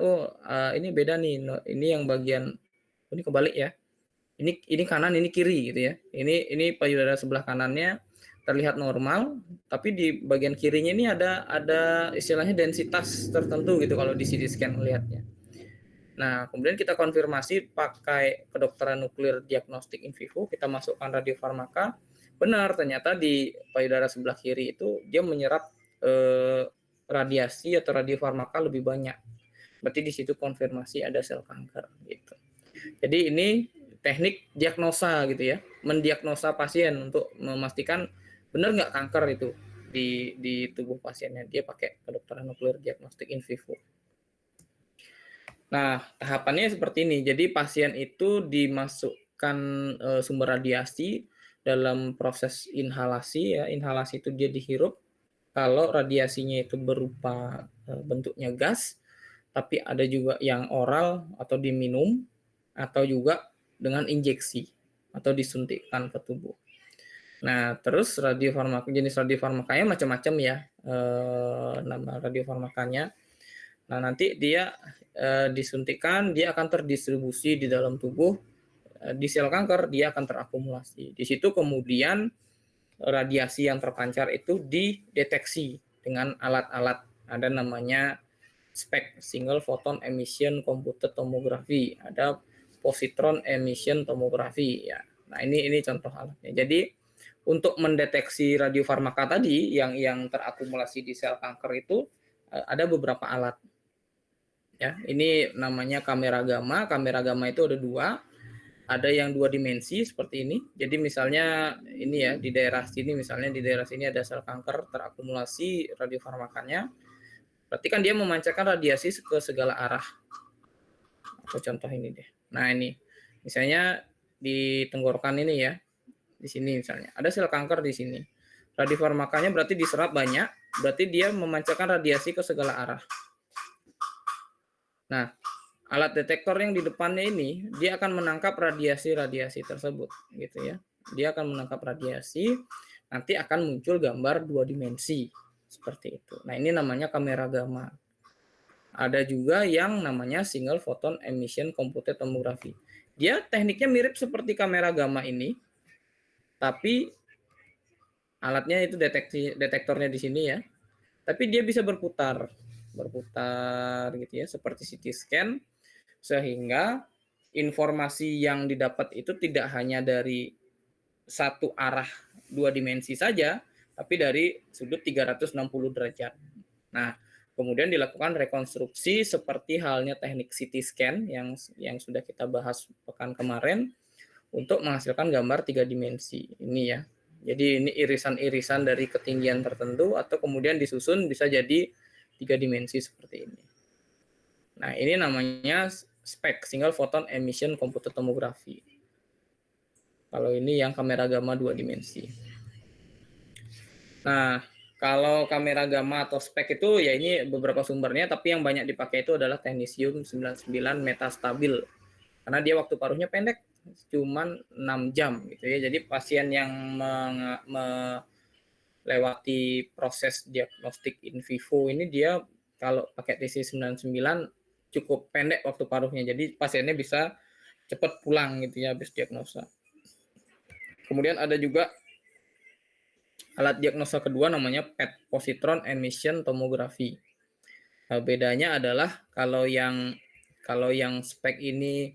ini beda nih. Ini yang bagian ini kebalik ya. Ini kanan, ini kiri gitu ya. Ini payudara sebelah kanannya terlihat normal, tapi di bagian kirinya ini ada istilahnya densitas tertentu gitu kalau di CT scan melihatnya. Nah, kemudian kita konfirmasi pakai kedokteran nuklir diagnostik in vivo, kita masukkan radiofarmaka. Benar, ternyata di payudara sebelah kiri itu dia menyerap radiasi atau radiofarmaka lebih banyak. Berarti di situ konfirmasi ada sel kanker gitu. Jadi ini teknik diagnosa gitu ya, mendiagnosa pasien untuk memastikan benar nggak kanker itu di tubuh pasiennya. Dia pakai kedokteran nuklir diagnostik in vivo. Nah, tahapannya seperti ini. Jadi pasien itu dimasukkan sumber radiasi dalam proses inhalasi ya. Inhalasi itu dia dihirup. Kalau radiasinya itu berupa bentuknya gas, tapi ada juga yang oral atau diminum atau juga dengan injeksi atau disuntikkan ke tubuh. Nah, terus jenis radiofarmakanya macam-macam ya. Nama radiofarmakanya. Nah, nanti dia disuntikkan, dia akan terdistribusi di dalam tubuh. Di sel kanker dia akan terakumulasi. Di situ kemudian radiasi yang terpancar itu dideteksi dengan alat-alat. Ada namanya SPECT, Single Photon Emission Computed Tomography. Ada positron emission tomography ya. Nah, ini contoh alatnya. Jadi untuk mendeteksi radiofarmaka tadi yang terakumulasi di sel kanker itu ada beberapa alat. Ya, ini namanya kamera gamma. Kamera gamma itu ada dua. Ada yang 2 dimensi seperti ini. Jadi misalnya ini ya di daerah sini, misalnya di daerah sini ada sel kanker terakumulasi radiofarmakanya. Berarti kan dia memancarkan radiasi ke segala arah. Aku contoh ini deh. Nah, ini misalnya di tenggorokan ini ya. Di sini misalnya ada sel kanker di sini. Radiofarmakanya berarti diserap banyak, berarti dia memancarkan radiasi ke segala arah. Nah, alat detektor yang di depannya ini dia akan menangkap radiasi-radiasi tersebut gitu ya. Dia akan menangkap radiasi, nanti akan muncul gambar 2 dimensi seperti itu. Nah, ini namanya kamera gamma. Ada juga yang namanya single photon emission computed tomography. Dia tekniknya mirip seperti kamera gamma ini, tapi alatnya itu detektornya di sini ya. Tapi dia bisa berputar gitu ya, seperti CT scan. Sehingga informasi yang didapat itu tidak hanya dari satu arah 2 dimensi saja, tapi dari sudut 360 derajat. Nah, kemudian dilakukan rekonstruksi seperti halnya teknik CT scan yang sudah kita bahas pekan kemarin untuk menghasilkan gambar 3 dimensi. Ini ya. Jadi ini irisan-irisan dari ketinggian tertentu atau kemudian disusun bisa jadi 3 dimensi seperti ini. Nah, ini namanya SPEC, Single Photon Emission Computed Tomography. Kalau ini yang kamera gamma 2 dimensi. Nah, kalau kamera gamma atau SPEC itu ya ini beberapa sumbernya, tapi yang banyak dipakai itu adalah Technetium 99 metastabil. Karena dia waktu paruhnya pendek, cuman 6 jam gitu ya. Jadi pasien yang melewati proses diagnostik in vivo ini dia kalau pakai TC99 cukup pendek waktu paruhnya. Jadi pasiennya bisa cepat pulang gitu ya habis diagnosa. Kemudian ada juga alat diagnosa kedua namanya PET, positron emission tomography. Nah, bedanya adalah kalau yang SPEC ini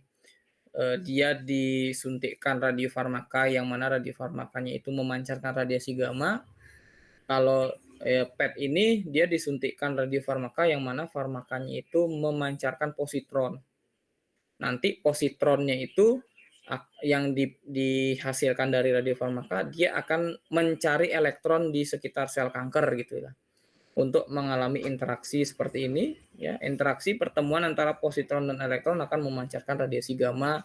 dia disuntikkan radiofarmaka yang mana radiofarmakanya itu memancarkan radiasi gamma. Kalau PET ini dia disuntikkan radiofarmaka yang mana farmakanya itu memancarkan positron. Nanti positronnya itu yang dihasilkan dari radiofarmaka dia akan mencari elektron di sekitar sel kanker gitu ya. Untuk mengalami interaksi seperti ini ya, interaksi pertemuan antara positron dan elektron akan memancarkan radiasi gamma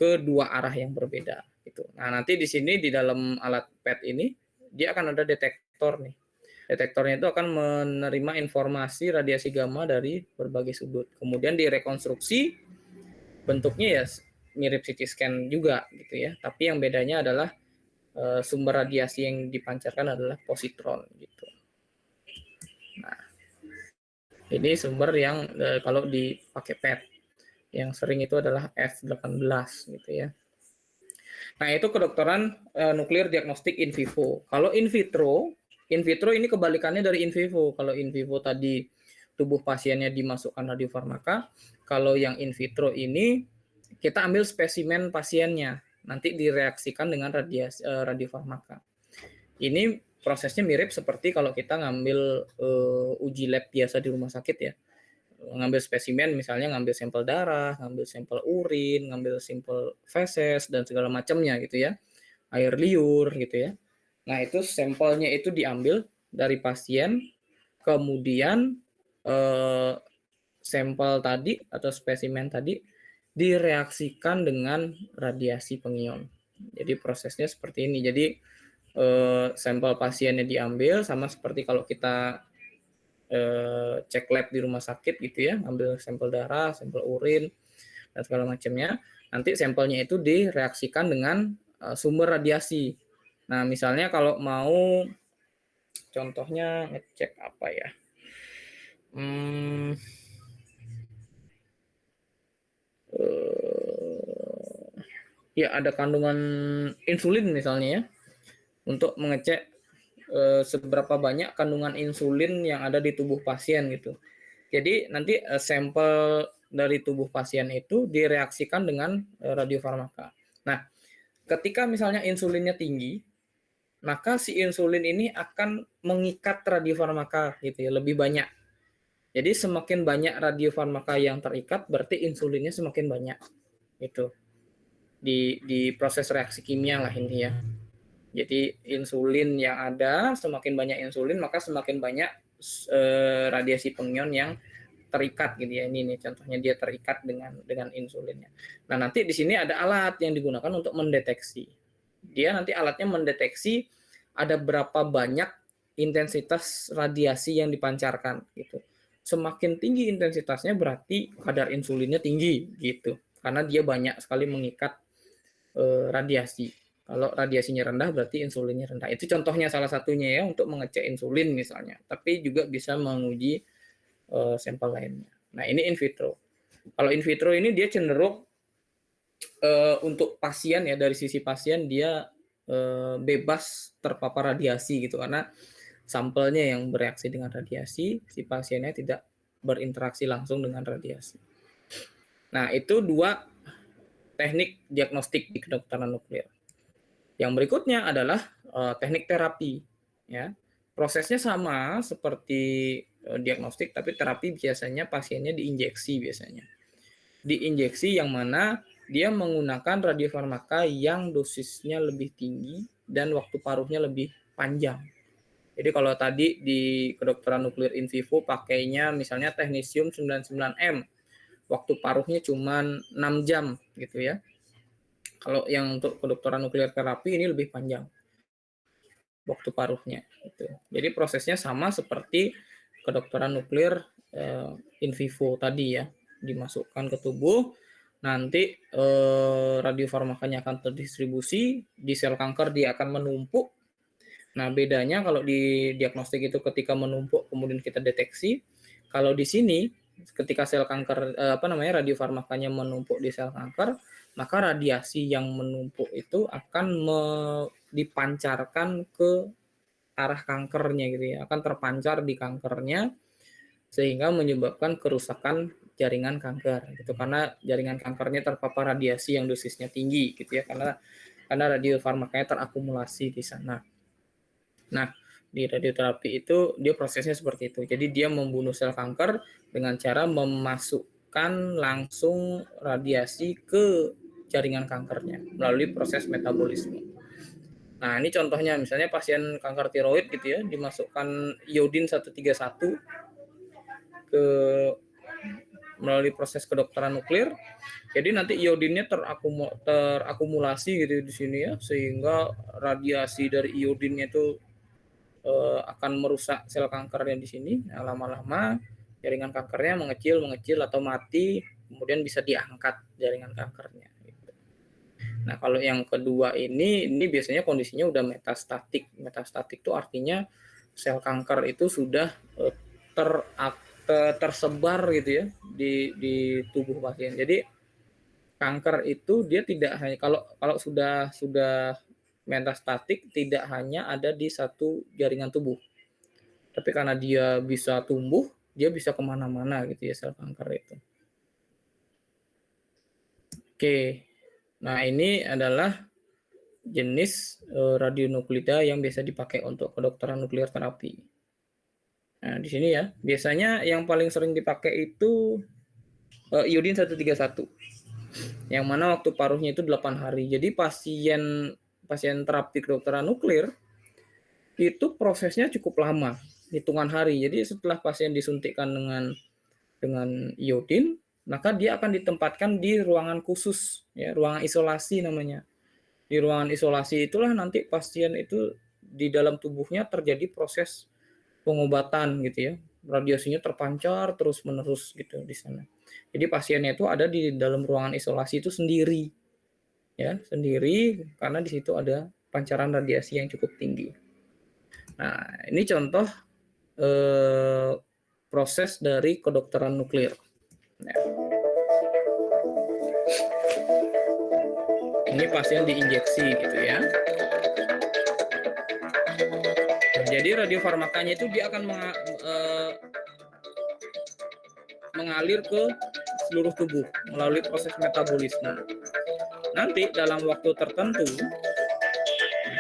ke dua arah yang berbeda gitu. Nah, nanti di sini di dalam alat PET ini dia akan ada detektor nih. Detektornya itu akan menerima informasi radiasi gamma dari berbagai sudut. Kemudian direkonstruksi bentuknya ya mirip CT scan juga gitu ya. Tapi yang bedanya adalah sumber radiasi yang dipancarkan adalah positron gitu. Nah, ini sumber yang kalau dipakai PET yang sering itu adalah F18 gitu ya. Nah, itu kedokteran nuklir diagnostik in vivo. Kalau in vitro ini kebalikannya dari in vivo. Kalau in vivo tadi tubuh pasiennya dimasukkan radiofarmaka, kalau yang in vitro ini kita ambil spesimen pasiennya, nanti direaksikan dengan radiofarmaka. Ini prosesnya mirip seperti kalau kita ngambil uji lab biasa di rumah sakit ya. Ngambil spesimen, misalnya ngambil sampel darah, ngambil sampel urin, ngambil sampel feses dan segala macamnya gitu ya, air liur gitu ya. Nah, itu sampelnya itu diambil dari pasien, kemudian sampel tadi atau spesimen tadi direaksikan dengan radiasi pengion. Jadi prosesnya seperti ini. Jadi sampel pasiennya diambil sama seperti kalau kita cek lab di rumah sakit gitu ya, ambil sampel darah, sampel urin dan segala macamnya. Nanti sampelnya itu direaksikan dengan sumber radiasi. Nah, misalnya kalau mau contohnya ngecek apa ya? Ya ada kandungan insulin misalnya ya, untuk mengecek seberapa banyak kandungan insulin yang ada di tubuh pasien gitu. Jadi nanti sampel dari tubuh pasien itu direaksikan dengan radiofarmaka. Nah, ketika misalnya insulinnya tinggi, maka si insulin ini akan mengikat radiofarmaka gitu ya, lebih banyak. Jadi semakin banyak radiofarmaka yang terikat, berarti insulinnya semakin banyak. Gitu. Di proses reaksi kimia lah intinya. Jadi insulin yang ada, semakin banyak insulin maka semakin banyak radiasi pengion yang terikat gitu ya. Ini nih contohnya dia terikat dengan insulinnya. Nah, nanti di sini ada alat yang digunakan untuk mendeteksi. Dia nanti alatnya mendeteksi ada berapa banyak intensitas radiasi yang dipancarkan gitu. Semakin tinggi intensitasnya berarti kadar insulinnya tinggi gitu. Karena dia banyak sekali mengikat radiasi. Kalau radiasinya rendah berarti insulinnya rendah. Itu contohnya salah satunya ya untuk mengecek insulin misalnya. Tapi juga bisa menguji sampel lainnya. Nah, ini in vitro. Kalau in vitro ini dia cenderung untuk pasien ya, dari sisi pasien dia bebas terpapar radiasi gitu karena sampelnya yang bereaksi dengan radiasi, si pasiennya tidak berinteraksi langsung dengan radiasi. Nah, itu dua teknik diagnostik di kedokteran nuklir. Yang berikutnya adalah teknik terapi, ya. Prosesnya sama seperti diagnostik, tapi terapi biasanya pasiennya diinjeksi biasanya. Diinjeksi yang mana dia menggunakan radiofarmaka yang dosisnya lebih tinggi dan waktu paruhnya lebih panjang. Jadi kalau tadi di kedokteran nuklir in vivo pakainya misalnya teknisium 99M, waktu paruhnya cuma 6 jam gitu ya. Kalau yang untuk kedokteran nuklir terapi ini lebih panjang waktu paruhnya gitu. Jadi prosesnya sama seperti kedokteran nuklir in vivo tadi ya, dimasukkan ke tubuh, nanti radiofarmakanya akan terdistribusi di sel kanker, dia akan menumpuk. Nah, bedanya kalau di diagnostik itu ketika menumpuk kemudian kita deteksi, kalau di sini ketika sel kanker radiofarmakanya menumpuk di sel kanker, maka radiasi yang menumpuk itu akan dipancarkan ke arah kankernya gitu ya, akan terpancar di kankernya sehingga menyebabkan kerusakan jaringan kanker gitu, karena jaringan kankernya terpapar radiasi yang dosisnya tinggi gitu ya, karena radiofarmakanya terakumulasi di sana. Nah, di radioterapi itu dia prosesnya seperti itu. Jadi dia membunuh sel kanker dengan cara memasukkan langsung radiasi ke jaringan kankernya melalui proses metabolisme. Nah, ini contohnya misalnya pasien kanker tiroid gitu ya, dimasukkan iodin 131 ke melalui proses kedokteran nuklir. Jadi nanti iodinnya terakumulasi gitu di sini ya, sehingga radiasi dari iodinnya itu akan merusak sel kankernya di sini. Nah, lama-lama jaringan kankernya mengecil atau mati, kemudian bisa diangkat jaringan kankernya. Nah, kalau yang kedua ini biasanya kondisinya udah metastatik. Metastatik itu artinya sel kanker itu sudah tersebar gitu ya di tubuh pasien. Jadi kanker itu dia tidak hanya kalau sudah metastatik tidak hanya ada di satu jaringan tubuh, tapi karena dia bisa tumbuh, dia bisa kemana-mana gitu ya sel kanker itu. Oke. Nah, ini adalah jenis radionuklida yang biasa dipakai untuk kedokteran nuklir terapi. Nah, di sini ya, biasanya yang paling sering dipakai itu iodin 131. Yang mana waktu paruhnya itu 8 hari. Jadi pasien terapi kedokteran nuklir itu prosesnya cukup lama, hitungan hari. Jadi setelah pasien disuntikkan dengan iodin, maka dia akan ditempatkan di ruangan khusus, ya, ruangan isolasi namanya. Di ruangan isolasi itulah nanti pasien itu di dalam tubuhnya terjadi proses pengobatan gitu ya. Radiasinya terpancar terus-menerus gitu di sana. Jadi pasiennya itu ada di dalam ruangan isolasi itu sendiri. Ya, sendiri karena di situ ada pancaran radiasi yang cukup tinggi. Nah, ini contoh proses dari kedokteran nuklir. Nah, ini pasien diinjeksi gitu ya. Jadi radiofarmakanya itu dia akan mengalir ke seluruh tubuh melalui proses metabolisme. Nanti dalam waktu tertentu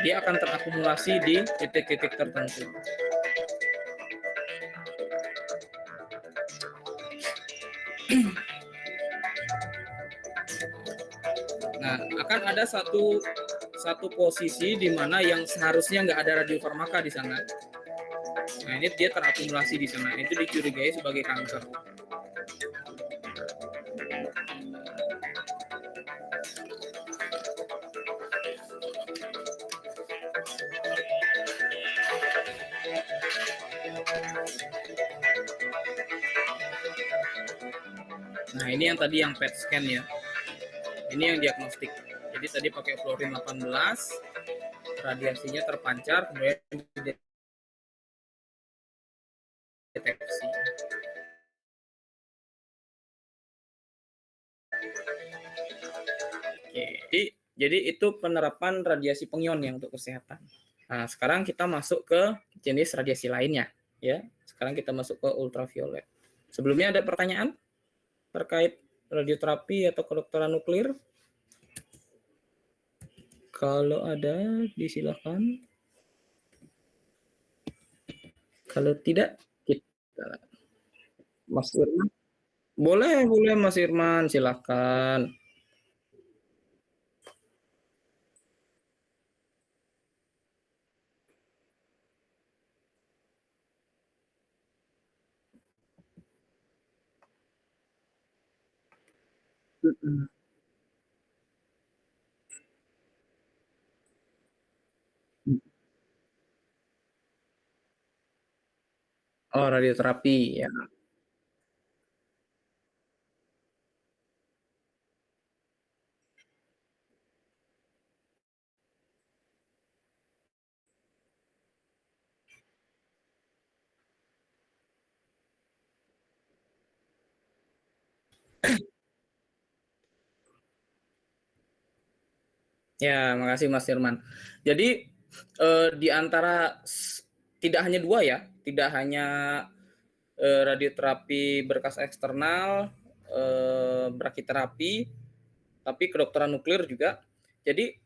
dia akan terakumulasi di titik-titik tertentu. Nah, akan ada satu posisi di mana yang seharusnya nggak ada radiofarmaka di sana. Nah, ini dia terakumulasi di sana. Itu dicurigai sebagai kanker. Nah, ini yang tadi yang PET scan ya. Ini yang diagnostik. Jadi tadi pakai fluorin 18, radiasinya terpancar, kemudian deteksi. Oke, jadi itu penerapan radiasi pengion ya untuk kesehatan. Nah, sekarang kita masuk ke jenis radiasi lainnya ya. Sekarang kita masuk ke ultraviolet. Sebelumnya ada pertanyaan terkait radioterapi atau kedokteran nuklir? Kalau ada disilakan. Kalau tidak kita Mas Irman. Boleh, boleh Mas Irman, silakan. Mhm. Oh, radioterapi ya. Ya, makasih Mas Irman. Jadi di antara tidak hanya dua ya, tidak hanya radioterapi berkas eksternal, brakiterapi, tapi kedokteran nuklir juga. Jadi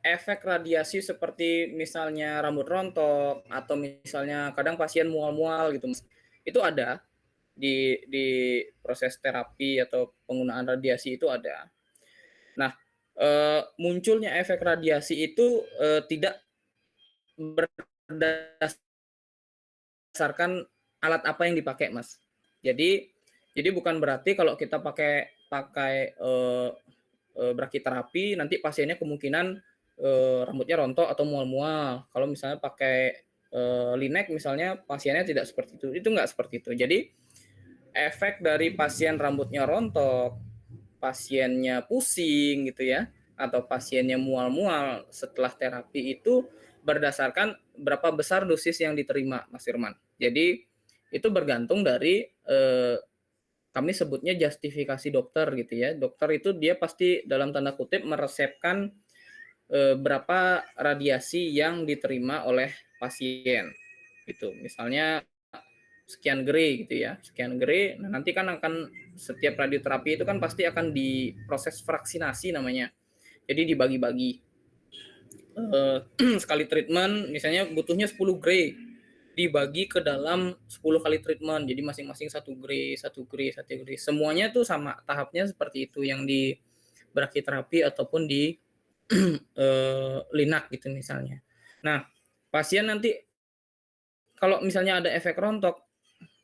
efek radiasi seperti misalnya rambut rontok atau misalnya kadang pasien mual-mual gitu, itu ada di proses terapi atau penggunaan radiasi itu ada. Nah, munculnya efek radiasi itu tidak berdasarkan alat apa yang dipakai, Mas. Jadi bukan berarti kalau kita pakai pakai brakiterapi nanti pasiennya kemungkinan rambutnya rontok atau mual-mual. Kalau misalnya pakai linek misalnya pasiennya tidak seperti itu. Itu enggak seperti itu. Jadi efek dari pasien rambutnya rontok, pasiennya pusing gitu ya, atau pasiennya mual-mual setelah terapi itu berdasarkan berapa besar dosis yang diterima, Mas Firman. Jadi itu bergantung dari kami sebutnya justifikasi dokter gitu ya. Dokter itu dia pasti dalam tanda kutip meresepkan berapa radiasi yang diterima oleh pasien. Gitu. Misalnya sekian gray gitu ya, sekian gray. Nah, nanti kan akan setiap radioterapi itu kan pasti akan diproses fraksinasi namanya. Jadi dibagi-bagi. Sekali treatment misalnya butuhnya 10 gray dibagi ke dalam 10 kali treatment. Jadi masing-masing 1 gray, 1 gray, 1 gray. Semuanya tuh sama tahapnya seperti itu yang di brakiterapi ataupun di linak gitu misalnya. Nah, pasien nanti kalau misalnya ada efek rontok,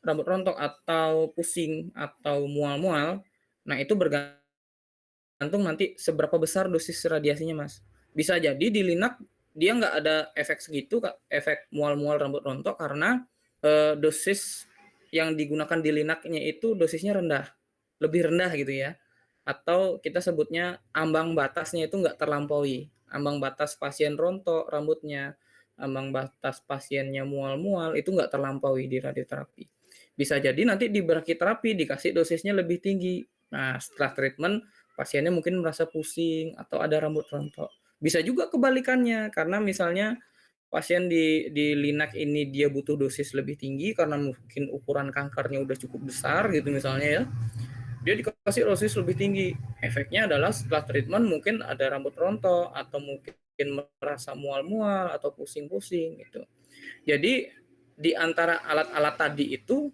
rambut rontok atau pusing atau mual-mual, nah itu bergantung nanti seberapa besar dosis radiasinya, Mas. Bisa jadi di linak dia nggak ada efek segitu, efek mual-mual rambut rontok karena dosis yang digunakan di linaknya itu dosisnya rendah, lebih rendah gitu ya. Atau kita sebutnya ambang batasnya itu nggak terlampaui. Ambang batas pasien rontok rambutnya, ambang batas pasiennya mual-mual itu nggak terlampaui di radioterapi. Bisa jadi nanti di brakiterapi dikasih dosisnya lebih tinggi. Nah, setelah treatment pasiennya mungkin merasa pusing atau ada rambut rontok. Bisa juga kebalikannya karena misalnya pasien di linak ini dia butuh dosis lebih tinggi karena mungkin ukuran kankernya udah cukup besar gitu misalnya ya. Dia dikasih dosis lebih tinggi. Efeknya adalah setelah treatment mungkin ada rambut rontok atau mungkin merasa mual-mual atau pusing-pusing gitu. Jadi di antara alat-alat tadi itu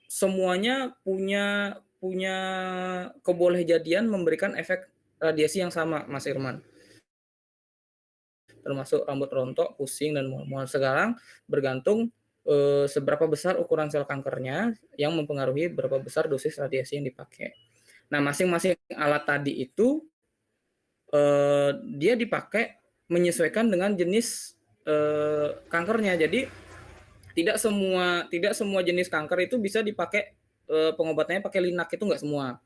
semuanya punya punya kebolehjadian memberikan efek radiasi yang sama, Mas Irman. Termasuk rambut rontok, pusing dan mual-mual. Sekarang bergantung seberapa besar ukuran sel kankernya yang mempengaruhi berapa besar dosis radiasi yang dipakai. Nah, masing-masing alat tadi itu dia dipakai menyesuaikan dengan jenis kankernya. Jadi tidak semua jenis kanker itu bisa dipakai pengobatannya pakai linak, itu nggak semua.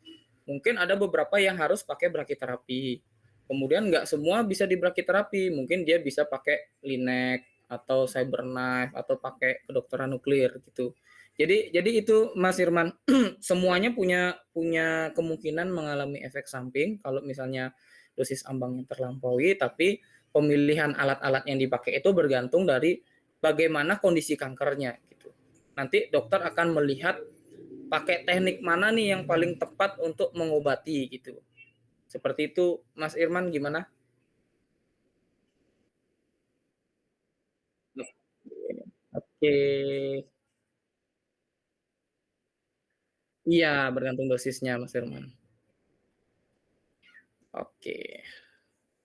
Mungkin ada beberapa yang harus pakai brakiterapi. Kemudian nggak semua bisa di brakiterapi, mungkin dia bisa pakai linek atau cyberknife atau pakai kedokteran nuklir gitu. Jadi itu Mas Irman, semuanya punya punya kemungkinan mengalami efek samping kalau misalnya dosis ambangnya terlampaui, tapi pemilihan alat-alat yang dipakai itu bergantung dari bagaimana kondisi kankernya gitu. Nanti dokter akan melihat pakai teknik mana nih yang paling tepat untuk mengobati gitu. Seperti itu, Mas Irman gimana? Oke. Iya, bergantung dosisnya, Mas Irman. Oke.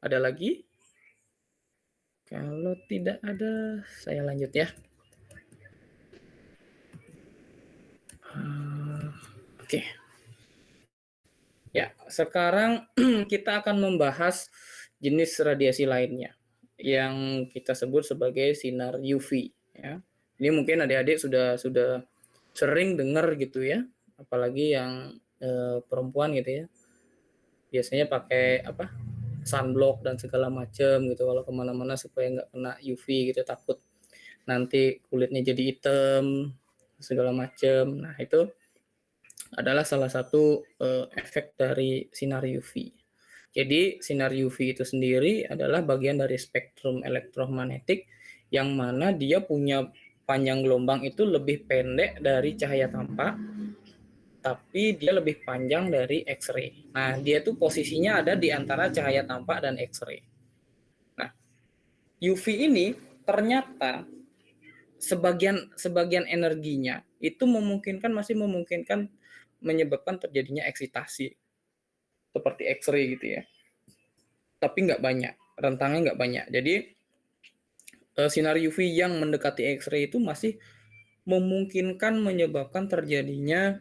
Ada lagi? Kalau tidak ada, saya lanjut ya. Oke. Ya, sekarang kita akan membahas jenis radiasi lainnya yang kita sebut sebagai sinar UV. Ya. Ini mungkin adik-adik sudah sering dengar gitu ya, apalagi yang perempuan gitu ya. Biasanya pakai apa? Sunblock dan segala macam gitu kalau kemana-mana supaya nggak kena UV gitu, takut nanti kulitnya jadi hitam segala macam. Nah itu adalah salah satu efek dari sinar UV. Jadi sinar UV itu sendiri adalah bagian dari spektrum elektromagnetik yang mana dia punya panjang gelombang itu lebih pendek dari cahaya tampak, tapi dia lebih panjang dari X-ray. Nah, dia tuh posisinya ada di antara cahaya tampak dan X-ray. Nah, UV ini ternyata sebagian energinya itu masih memungkinkan menyebabkan terjadinya eksitasi seperti X-ray gitu ya. Tapi nggak banyak, rentangnya nggak banyak. Jadi sinar UV yang mendekati X-ray itu masih memungkinkan menyebabkan terjadinya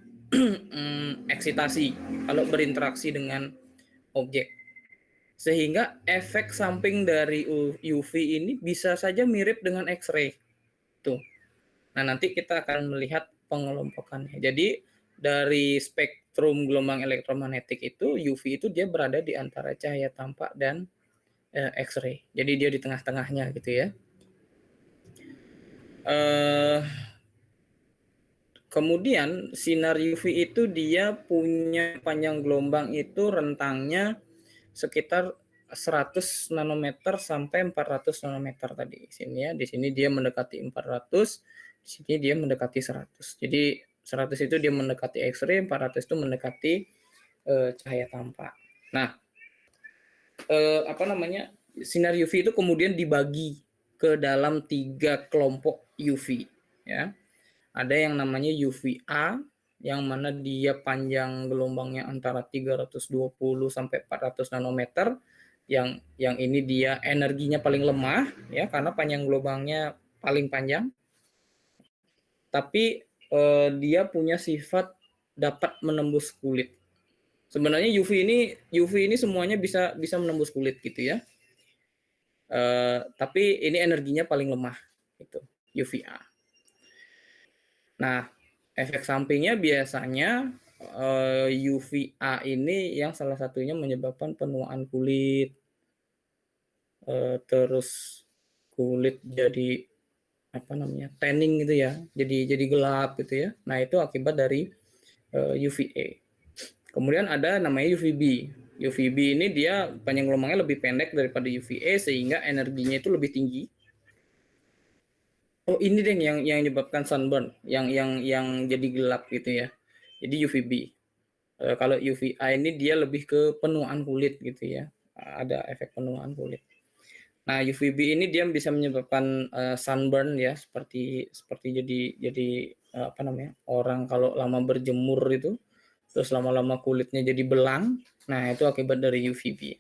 eksitasi kalau berinteraksi dengan objek. Sehingga efek samping dari UV ini bisa saja mirip dengan X-ray. Tuh. Nah, nanti kita akan melihat pengelompokannya. Jadi dari spektrum gelombang elektromagnetik itu UV itu dia berada di antara cahaya tampak dan X-ray. Jadi dia di tengah-tengahnya gitu ya. Kemudian sinar UV itu dia punya panjang gelombang itu rentangnya sekitar 100 nanometer sampai 400 nanometer tadi. Di sini dia mendekati 400, di sini dia mendekati 100. Jadi 100 itu dia mendekati X-ray, 400 itu mendekati cahaya tampak. Nah, sinar UV itu kemudian dibagi ke dalam 3 kelompok UV ya. Ada yang namanya UVA yang mana dia panjang gelombangnya antara 320 sampai 400 nanometer. Yang ini dia energinya paling lemah ya karena panjang gelombangnya paling panjang. Tapi dia punya sifat dapat menembus kulit. Sebenarnya UV ini semuanya bisa menembus kulit gitu ya. Tapi ini energinya paling lemah itu UVA. Nah, efek sampingnya biasanya UVA ini yang salah satunya menyebabkan penuaan kulit, terus kulit jadi tanning gitu ya, jadi gelap gitu ya. Nah itu akibat dari UVA. Kemudian ada namanya UVB. UVB ini dia panjang gelombangnya lebih pendek daripada UVA sehingga energinya itu lebih tinggi. Oh ini deh yang menyebabkan sunburn, yang jadi gelap gitu ya. Jadi UVB. Kalau UVA ini dia lebih ke penuaan kulit gitu ya. Ada efek penuaan kulit. Nah UVB ini dia bisa menyebabkan sunburn ya, seperti jadi orang kalau lama berjemur itu, terus lama-lama kulitnya jadi belang. Nah itu akibat dari UVB.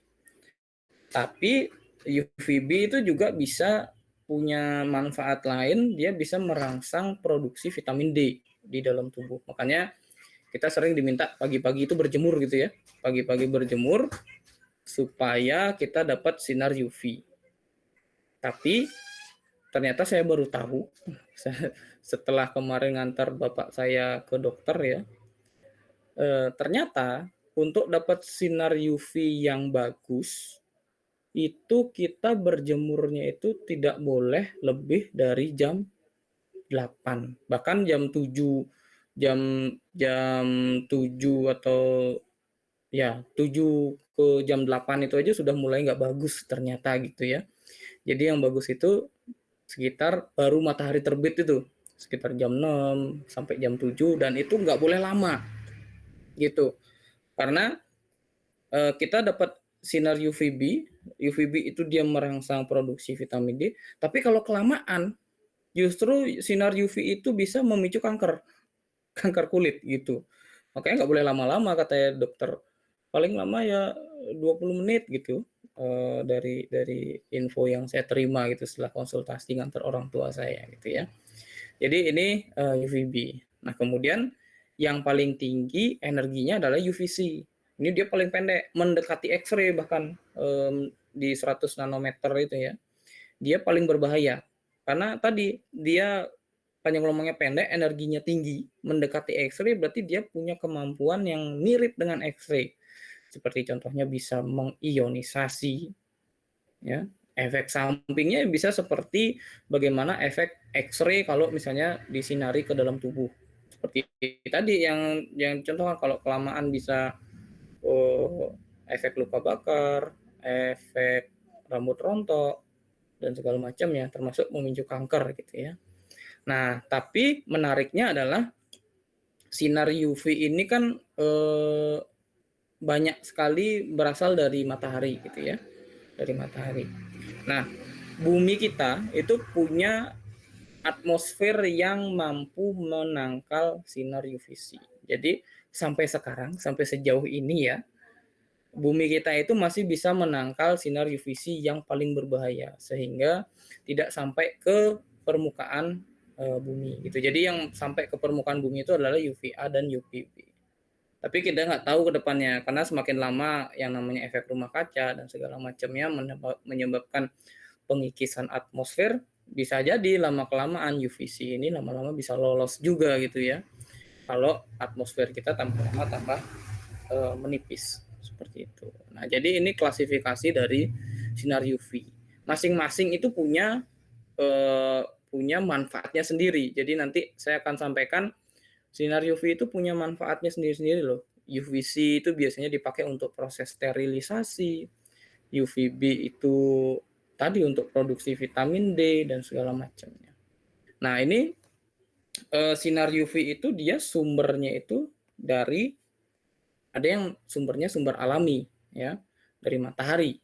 Tapi UVB itu juga bisa punya manfaat lain, dia bisa merangsang produksi vitamin D di dalam tubuh. Makanya kita sering diminta pagi-pagi itu berjemur gitu ya. Pagi-pagi berjemur supaya kita dapat sinar UV. Tapi ternyata saya baru tahu setelah kemarin ngantar bapak saya ke dokter ya. Ternyata untuk dapat sinar UV yang bagus itu kita berjemurnya itu tidak boleh lebih dari jam 8, bahkan jam 7 atau ya 7 ke jam 8 itu aja sudah mulai nggak bagus ternyata gitu ya. Jadi yang bagus itu sekitar baru matahari terbit itu sekitar jam 6 sampai jam 7 dan itu nggak boleh lama gitu. Karena kita dapat sinar UVB. UVB itu dia merangsang produksi vitamin D, tapi kalau kelamaan justru sinar UV itu bisa memicu kanker kulit gitu. Makanya nggak boleh lama-lama katanya dokter. Paling lama ya 20 menit gitu. Dari info yang saya terima gitu setelah konsultasi ngantar orang tua saya gitu ya. Jadi ini UVB. Nah, kemudian yang paling tinggi energinya adalah UVC. Ini dia paling pendek, mendekati X-ray bahkan di 100 nanometer itu ya. Dia paling berbahaya. Karena tadi dia panjang gelombangnya pendek, energinya tinggi, mendekati X-ray berarti dia punya kemampuan yang mirip dengan X-ray. Seperti contohnya bisa mengionisasi, ya. Efek sampingnya bisa seperti bagaimana efek X-ray kalau misalnya disinari ke dalam tubuh. Seperti tadi yang contoh kalau kelamaan bisa efek luka bakar, efek rambut rontok dan segala macamnya, termasuk memicu kanker gitu ya. Nah, tapi menariknya adalah sinar UV ini kan banyak sekali berasal dari matahari gitu ya, dari matahari. Nah, bumi kita itu punya atmosfer yang mampu menangkal sinar UVC. Jadi sampai sekarang, sampai sejauh ini ya, bumi kita itu masih bisa menangkal sinar UVC yang paling berbahaya sehingga tidak sampai ke permukaan bumi gitu. Jadi yang sampai ke permukaan bumi itu adalah UVA dan UVB. Tapi kita nggak tahu ke depannya karena semakin lama yang namanya efek rumah kaca dan segala macamnya menyebabkan pengikisan atmosfer, bisa jadi lama-kelamaan UVC ini lama-lama bisa lolos juga gitu ya. Kalau atmosfer kita tambah lama tambah menipis seperti itu. Nah, jadi ini klasifikasi dari sinar UV. Masing-masing itu punya manfaatnya sendiri. Jadi nanti saya akan sampaikan sinar UV itu punya manfaatnya sendiri-sendiri loh. UVC itu biasanya dipakai untuk proses sterilisasi. UVB itu tadi untuk produksi vitamin D dan segala macamnya. Nah, ini sinar UV itu dia sumbernya itu dari ada yang sumbernya sumber alami ya, dari matahari.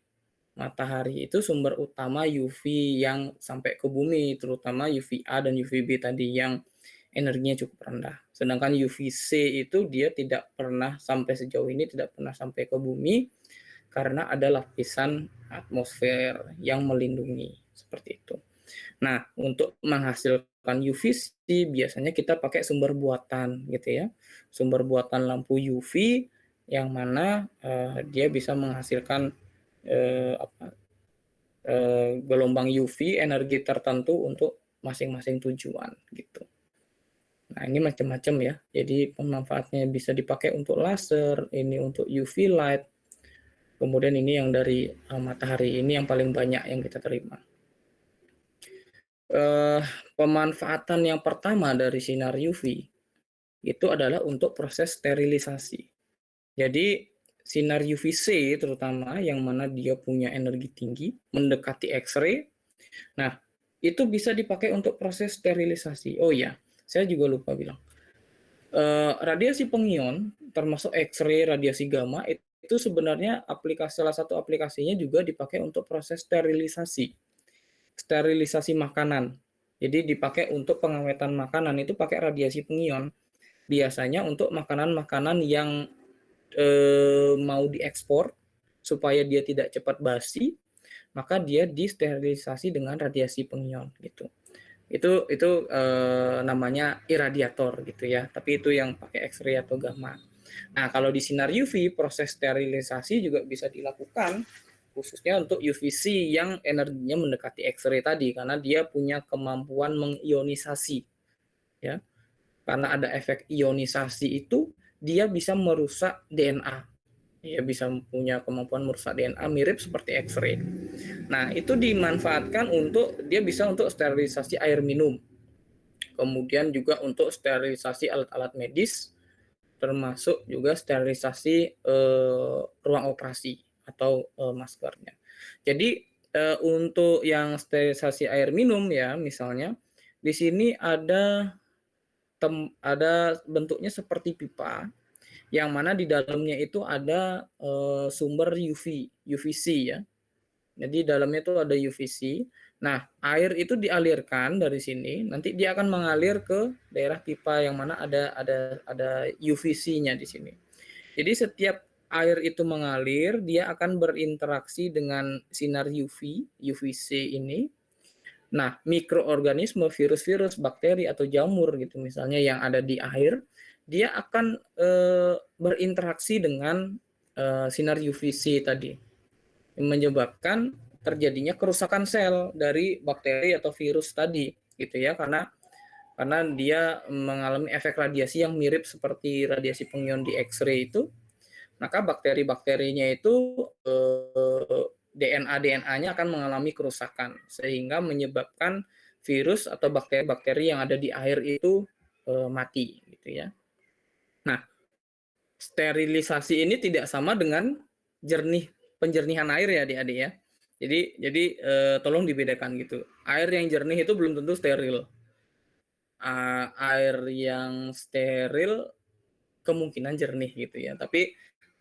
Matahari itu sumber utama UV yang sampai ke bumi, terutama UVA dan UVB tadi yang energinya cukup rendah. Sedangkan UVC itu dia tidak pernah sampai sejauh ini tidak pernah sampai ke bumi karena ada lapisan atmosfer yang melindungi seperti itu. Nah, untuk menghasilkan UVC biasanya kita pakai sumber buatan gitu ya. Sumber buatan lampu UV yang mana dia bisa menghasilkan gelombang UV energi tertentu untuk masing-masing tujuan gitu. Nah, ini macam-macam ya. Jadi pemanfaatnya bisa dipakai untuk laser, ini untuk UV light. Kemudian ini yang dari matahari, ini yang paling banyak yang kita terima. Pemanfaatan yang pertama dari sinar UV itu adalah untuk proses sterilisasi. Jadi sinar UVC terutama yang mana dia punya energi tinggi, mendekati X-ray. Nah, itu bisa dipakai untuk proses sterilisasi. Oh ya, saya juga lupa bilang. Radiasi pengion termasuk X-ray, radiasi gamma itu sebenarnya salah satu aplikasinya juga dipakai untuk proses sterilisasi makanan. Jadi dipakai untuk pengawetan makanan itu pakai radiasi pengion. Biasanya untuk makanan-makanan yang mau diekspor supaya dia tidak cepat basi, maka dia disterilisasi dengan radiasi pengion gitu. Itu namanya iradiator gitu ya. Tapi itu yang pakai X-ray atau gamma. Nah, kalau di sinar UV proses sterilisasi juga bisa dilakukan khususnya untuk UVC yang energinya mendekati X-ray tadi karena dia punya kemampuan mengionisasi ya. Karena ada efek ionisasi itu dia bisa merusak DNA. Ya bisa punya kemampuan merusak DNA mirip seperti X-ray. Nah, itu dimanfaatkan dia bisa untuk sterilisasi air minum. Kemudian juga untuk sterilisasi alat-alat medis termasuk juga sterilisasi ruang operasi atau maskernya. Jadi untuk yang sterilisasi air minum ya misalnya di sini ada bentuknya seperti pipa yang mana di dalamnya itu ada sumber UVC ya. Jadi dalamnya itu ada UVC. Nah, air itu dialirkan dari sini, nanti dia akan mengalir ke daerah pipa yang mana ada UVC-nya di sini. Jadi setiap air itu mengalir, dia akan berinteraksi dengan sinar UVC ini. Nah, mikroorganisme, virus-virus, bakteri atau jamur gitu misalnya yang ada di air, dia akan berinteraksi dengan sinar UVC tadi, menyebabkan terjadinya kerusakan sel dari bakteri atau virus tadi gitu ya, karena dia mengalami efek radiasi yang mirip seperti radiasi pengion di X-ray itu, maka bakteri-bakterinya itu DNA-nya akan mengalami kerusakan sehingga menyebabkan virus atau bakteri-bakteri yang ada di air itu mati gitu ya. Nah, sterilisasi ini tidak sama dengan penjernihan air ya adik-adik ya. Jadi tolong dibedakan gitu. Air yang jernih itu belum tentu steril. Air yang steril kemungkinan jernih gitu ya. Tapi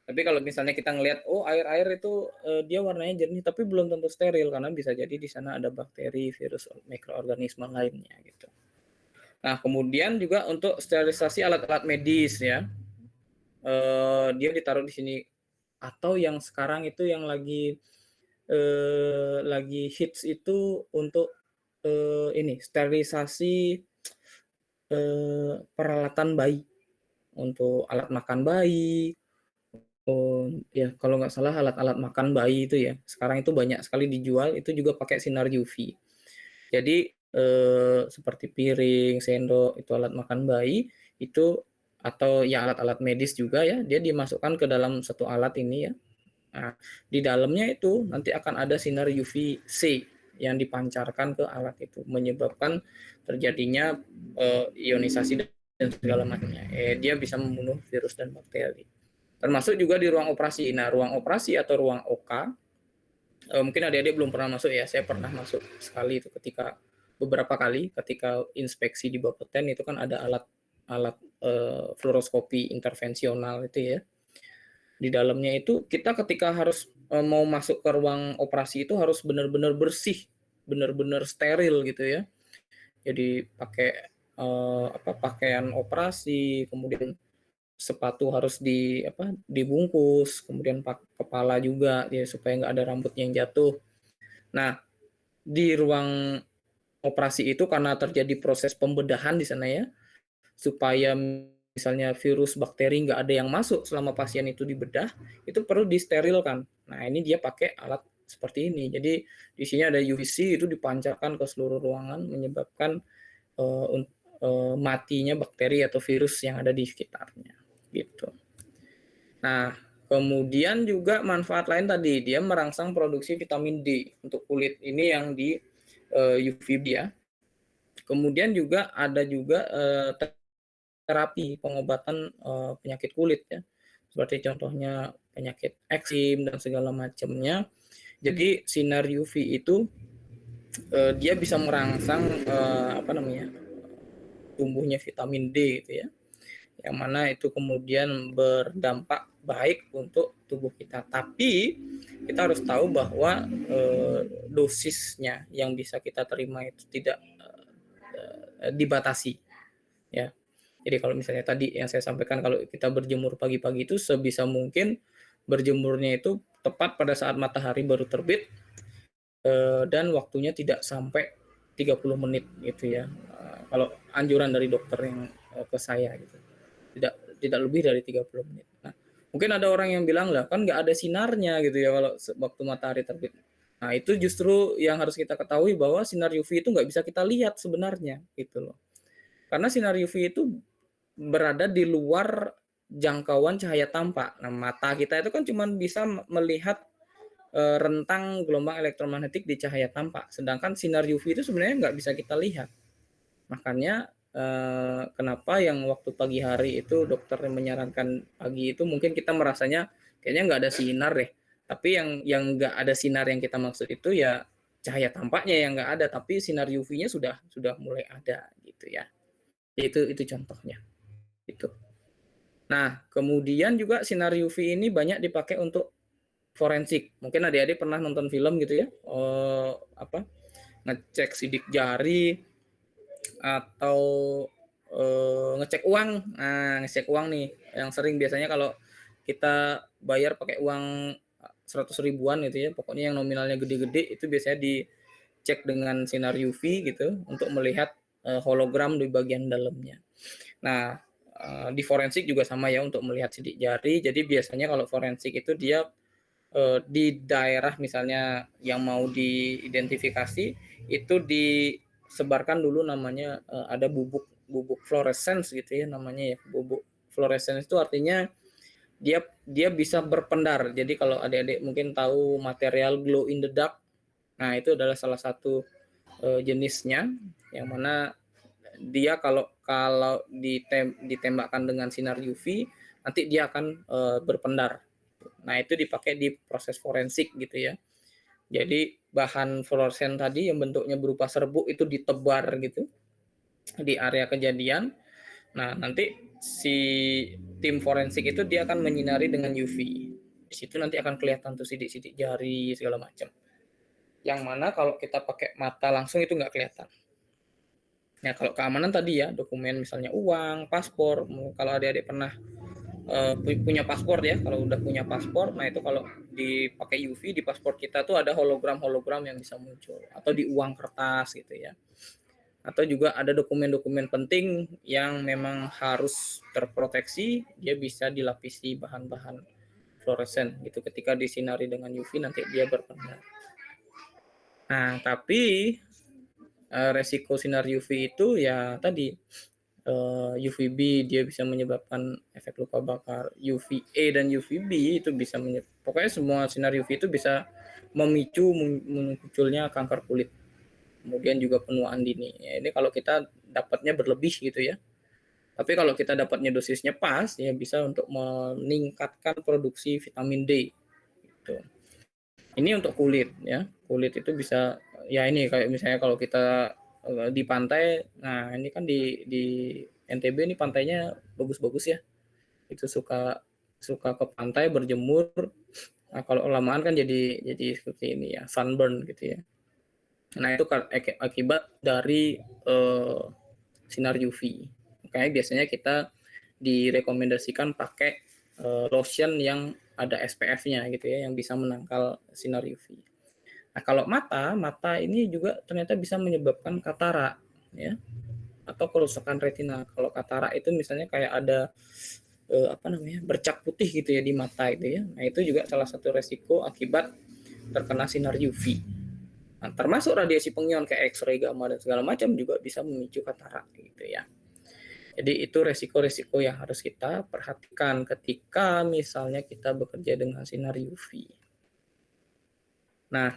kalau misalnya kita ngelihat air itu dia warnanya jernih tapi belum tentu steril karena bisa jadi di sana ada bakteri, virus, mikroorganisme lainnya gitu. Nah, kemudian juga untuk sterilisasi alat-alat medis ya. Dia ditaruh di sini, atau yang sekarang itu yang lagi hits itu untuk ini sterilisasi peralatan bayi, untuk alat makan bayi. Ya kalau nggak salah alat-alat makan bayi itu ya sekarang itu banyak sekali dijual, itu juga pakai sinar UV. Jadi seperti piring, sendok, itu alat makan bayi itu, atau ya alat-alat medis juga ya, dia dimasukkan ke dalam satu alat ini ya. Nah, di dalamnya itu nanti akan ada sinar UVC yang dipancarkan ke alat itu, menyebabkan terjadinya ionisasi dan segala macamnya. Dia bisa membunuh virus dan bakteri. Termasuk juga di ruang operasi. Nah, ruang operasi atau ruang OK, mungkin adik-adik belum pernah masuk ya. Saya pernah masuk sekali itu beberapa kali ketika inspeksi di Bapeten itu kan ada alat fluoroskopi intervensional itu ya. Di dalamnya itu kita ketika harus mau masuk ke ruang operasi itu harus benar-benar bersih, benar-benar steril gitu ya. Jadi pakai pakaian operasi, kemudian sepatu harus dibungkus, kemudian kepala juga ya supaya nggak ada rambut yang jatuh. Nah, di ruang operasi itu karena terjadi proses pembedahan di sana ya, supaya misalnya virus, bakteri nggak ada yang masuk selama pasien itu dibedah, itu perlu disterilkan. Nah, ini dia pakai alat seperti ini. Jadi di sini ada UVC itu dipancarkan ke seluruh ruangan, menyebabkan matinya bakteri atau virus yang ada di sekitarnya. Gitu. Nah, kemudian juga manfaat lain tadi, dia merangsang produksi vitamin D untuk kulit ini yang di UVB ya. Kemudian juga ada juga terapi pengobatan penyakit kulit ya, seperti contohnya penyakit eksim dan segala macamnya. Jadi sinar UV itu dia bisa merangsang tumbuhnya vitamin D gitu ya, yang mana itu kemudian berdampak baik untuk tubuh kita. Tapi kita harus tahu bahwa dosisnya yang bisa kita terima itu tidak dibatasi ya. Jadi kalau misalnya tadi yang saya sampaikan, kalau kita berjemur pagi-pagi itu sebisa mungkin berjemurnya itu tepat pada saat matahari baru terbit dan waktunya tidak sampai 30 menit gitu ya. Kalau anjuran dari dokter yang ke saya gitu. Tidak lebih dari 30 menit. Nah, mungkin ada orang yang bilang lah kan nggak ada sinarnya gitu ya kalau waktu matahari terbit. Nah, itu justru yang harus kita ketahui bahwa sinar UV itu nggak bisa kita lihat sebenarnya gitu loh. Karena sinar UV itu berada di luar jangkauan cahaya tampak. Nah, mata kita itu kan cuma bisa melihat rentang gelombang elektromagnetik di cahaya tampak. Sedangkan sinar UV itu sebenarnya nggak bisa kita lihat. Makanya kenapa yang waktu pagi hari itu dokter menyarankan pagi itu mungkin kita merasanya kayaknya nggak ada sinar deh. Tapi yang nggak ada sinar yang kita maksud itu ya cahaya tampaknya yang nggak ada, tapi sinar UV-nya sudah mulai ada gitu ya. Itu contohnya. Itu. Nah, kemudian juga sinar UV ini banyak dipakai untuk forensik. Mungkin adik-adik pernah nonton film gitu ya, ngecek sidik jari atau ngecek uang. Nah, ngecek uang nih yang sering biasanya kalau kita bayar pakai uang 100 ribuan gitu ya, pokoknya yang nominalnya gede-gede itu biasanya dicek dengan sinar UV gitu untuk melihat hologram di bagian dalamnya. Nah, di forensik juga sama ya untuk melihat sidik jari. Jadi biasanya kalau forensik itu dia di daerah misalnya yang mau diidentifikasi itu disebarkan dulu namanya ada bubuk fluorescence gitu ya namanya ya. Bubuk fluorescence itu artinya dia dia bisa berpendar. Jadi kalau adik-adik mungkin tahu material glow in the dark, nah itu adalah salah satu jenisnya yang mana dia kalau kalau ditembakkan dengan sinar UV nanti dia akan berpendar. Nah, itu dipakai di proses forensik gitu ya. Jadi bahan fluoresen tadi yang bentuknya berupa serbuk itu ditebar gitu di area kejadian. Nah, nanti si tim forensik itu dia akan menyinari dengan UV. Di situ nanti akan kelihatan tuh sidik-sidik jari segala macam. Yang mana kalau kita pakai mata langsung itu nggak kelihatan. Nah, kalau keamanan tadi ya, dokumen misalnya uang, paspor, kalau adik-adik pernah punya paspor ya, kalau udah punya paspor, nah itu kalau dipakai UV di paspor kita tuh ada hologram yang bisa muncul, atau di uang kertas gitu ya, atau juga ada dokumen-dokumen penting yang memang harus terproteksi, dia bisa dilapisi bahan-bahan fluoresen gitu, ketika disinari dengan UV nanti dia berpendar. Nah, tapi resiko sinar UV itu ya tadi UVB dia bisa menyebabkan efek luka bakar, UVA dan UVB itu bisa pokoknya semua sinar UV itu bisa memicu munculnya kanker kulit, kemudian juga penuaan dini. Ya, ini kalau kita dapatnya berlebih gitu ya. Tapi kalau kita dapatnya dosisnya pas, ya bisa untuk meningkatkan produksi vitamin D. Gitu. Ini untuk kulit ya. Kulit itu bisa ya ini kayak misalnya kalau kita di pantai, nah ini kan di NTB ini pantainya bagus-bagus ya. Itu suka ke pantai berjemur. Nah, kalau lamaan kan jadi seperti ini ya, sunburn gitu ya. Nah, itu akibat dari sinar UV. Makanya biasanya kita direkomendasikan pakai lotion yang ada SPF-nya gitu ya, yang bisa menangkal sinar UV. Nah, kalau mata ini juga ternyata bisa menyebabkan katarak ya, atau kerusakan retina. Kalau katarak itu misalnya kayak ada bercak putih gitu ya di mata itu ya. Nah, itu juga salah satu resiko akibat terkena sinar UV. Nah, termasuk radiasi pengion kayak X-ray, gamma dan segala macam juga bisa memicu katarak gitu ya. Jadi itu resiko-resiko yang harus kita perhatikan ketika misalnya kita bekerja dengan sinar UV. Nah,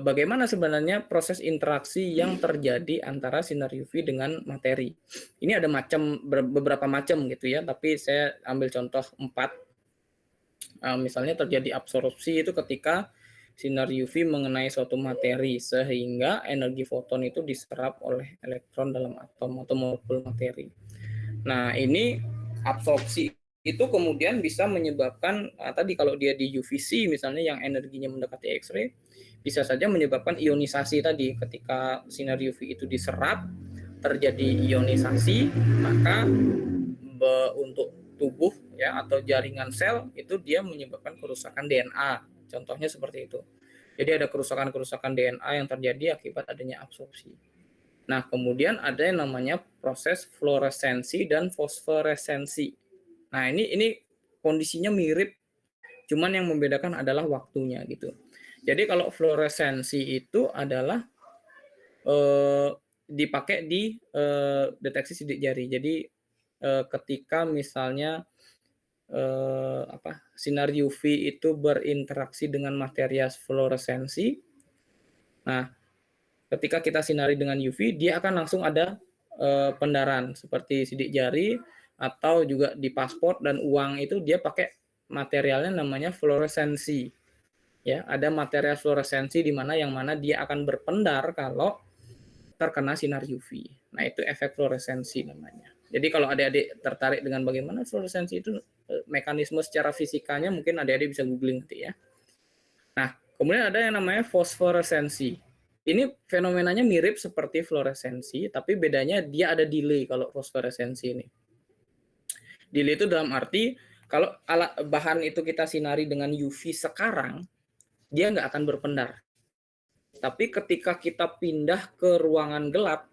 bagaimana sebenarnya proses interaksi yang terjadi antara sinar UV dengan materi? Ini ada beberapa macam gitu ya, tapi saya ambil contoh 4. Misalnya terjadi absorpsi itu ketika sinar UV mengenai suatu materi sehingga energi foton itu diserap oleh elektron dalam atom atau molekul materi. Nah, ini absorpsi itu kemudian bisa menyebabkan tadi kalau dia di UVC misalnya yang energinya mendekati X-ray bisa saja menyebabkan ionisasi tadi. Ketika sinar UV itu diserap terjadi ionisasi, maka untuk tubuh ya atau jaringan sel itu dia menyebabkan kerusakan DNA. Contohnya seperti itu. Jadi ada kerusakan DNA yang terjadi akibat adanya absorpsi. Nah, kemudian ada yang namanya proses fluoresensi dan fosforesensi. Nah, ini kondisinya mirip, cuman yang membedakan adalah waktunya gitu. Jadi kalau fluoresensi itu adalah dipakai di deteksi sidik jari. Jadi ketika misalnya sinar UV itu berinteraksi dengan material fluoresensi. Nah, ketika kita sinari dengan UV, dia akan langsung ada pendaran seperti sidik jari atau juga di paspor dan uang itu dia pakai materialnya namanya fluoresensi. Ya, ada material fluoresensi di mana yang mana dia akan berpendar kalau terkena sinar UV. Nah, itu efek fluoresensi namanya. Jadi kalau adik-adik tertarik dengan bagaimana fluoresensi itu mekanisme secara fisikanya, mungkin adik-adik bisa googling nanti ya. Nah, kemudian ada yang namanya fosforesensi. Ini fenomenanya mirip seperti fluoresensi, tapi bedanya dia ada delay kalau fosforesensi ini. Delay itu dalam arti kalau alat bahan itu kita sinari dengan UV sekarang, dia nggak akan berpendar. Tapi ketika kita pindah ke ruangan gelap,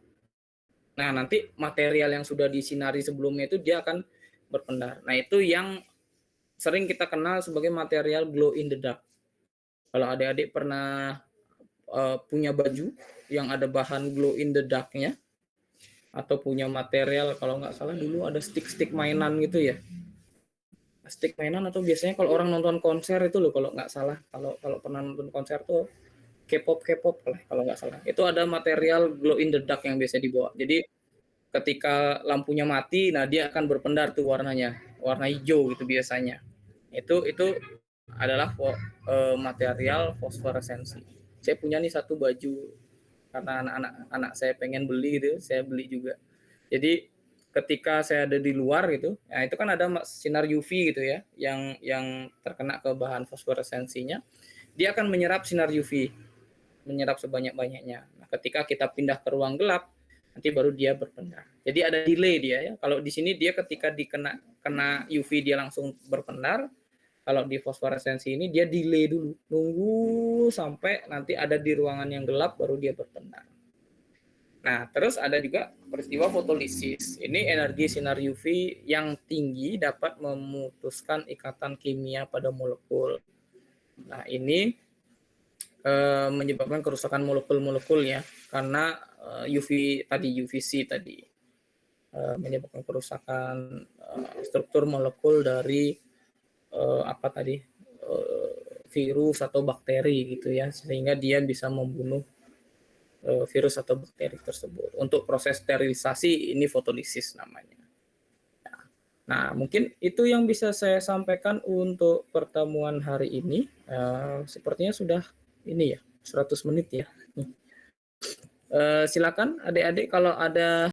nah nanti material yang sudah disinari sebelumnya itu dia akan berpendar. Nah itu yang sering kita kenal sebagai material glow in the dark. Kalau adik-adik pernah punya baju yang ada bahan glow in the dark-nya, atau punya material, kalau nggak salah dulu ada stick-stick mainan gitu ya. Stick mainan, atau biasanya kalau orang nonton konser itu loh, kalau nggak salah, kalau pernah nonton konser tuh K-pop lah kalau nggak salah. Itu ada material glow in the dark yang biasa dibawa. Jadi ketika lampunya mati, nah dia akan berpendar tuh warnanya, warna hijau gitu biasanya. Itu adalah material fosforesensi. Saya punya nih satu baju karena anak saya pengen beli gitu, saya beli juga. Jadi ketika saya ada di luar gitu, nah itu kan ada sinar UV gitu ya, yang terkena ke bahan fosforesensinya, dia akan menyerap sinar UV, menyerap sebanyak-banyaknya. Nah, ketika kita pindah ke ruang gelap, nanti baru dia berpendar. Jadi ada delay dia ya. Kalau di sini dia ketika kena UV dia langsung berpendar. Kalau di fosforesensi ini dia delay dulu, nunggu sampai nanti ada di ruangan yang gelap baru dia berpendar. Nah, terus ada juga peristiwa fotolisis. Ini energi sinar UV yang tinggi dapat memutuskan ikatan kimia pada molekul. Nah, ini menyebabkan kerusakan molekul-molekul ya, karena UVC tadi menyebabkan kerusakan struktur molekul dari virus atau bakteri gitu ya, sehingga dia bisa membunuh virus atau bakteri tersebut. Untuk proses sterilisasi ini fotolisis namanya. Nah, mungkin itu yang bisa saya sampaikan untuk pertemuan hari ini. Sepertinya sudah ini ya, 100 menit ya. Silakan adik-adik kalau ada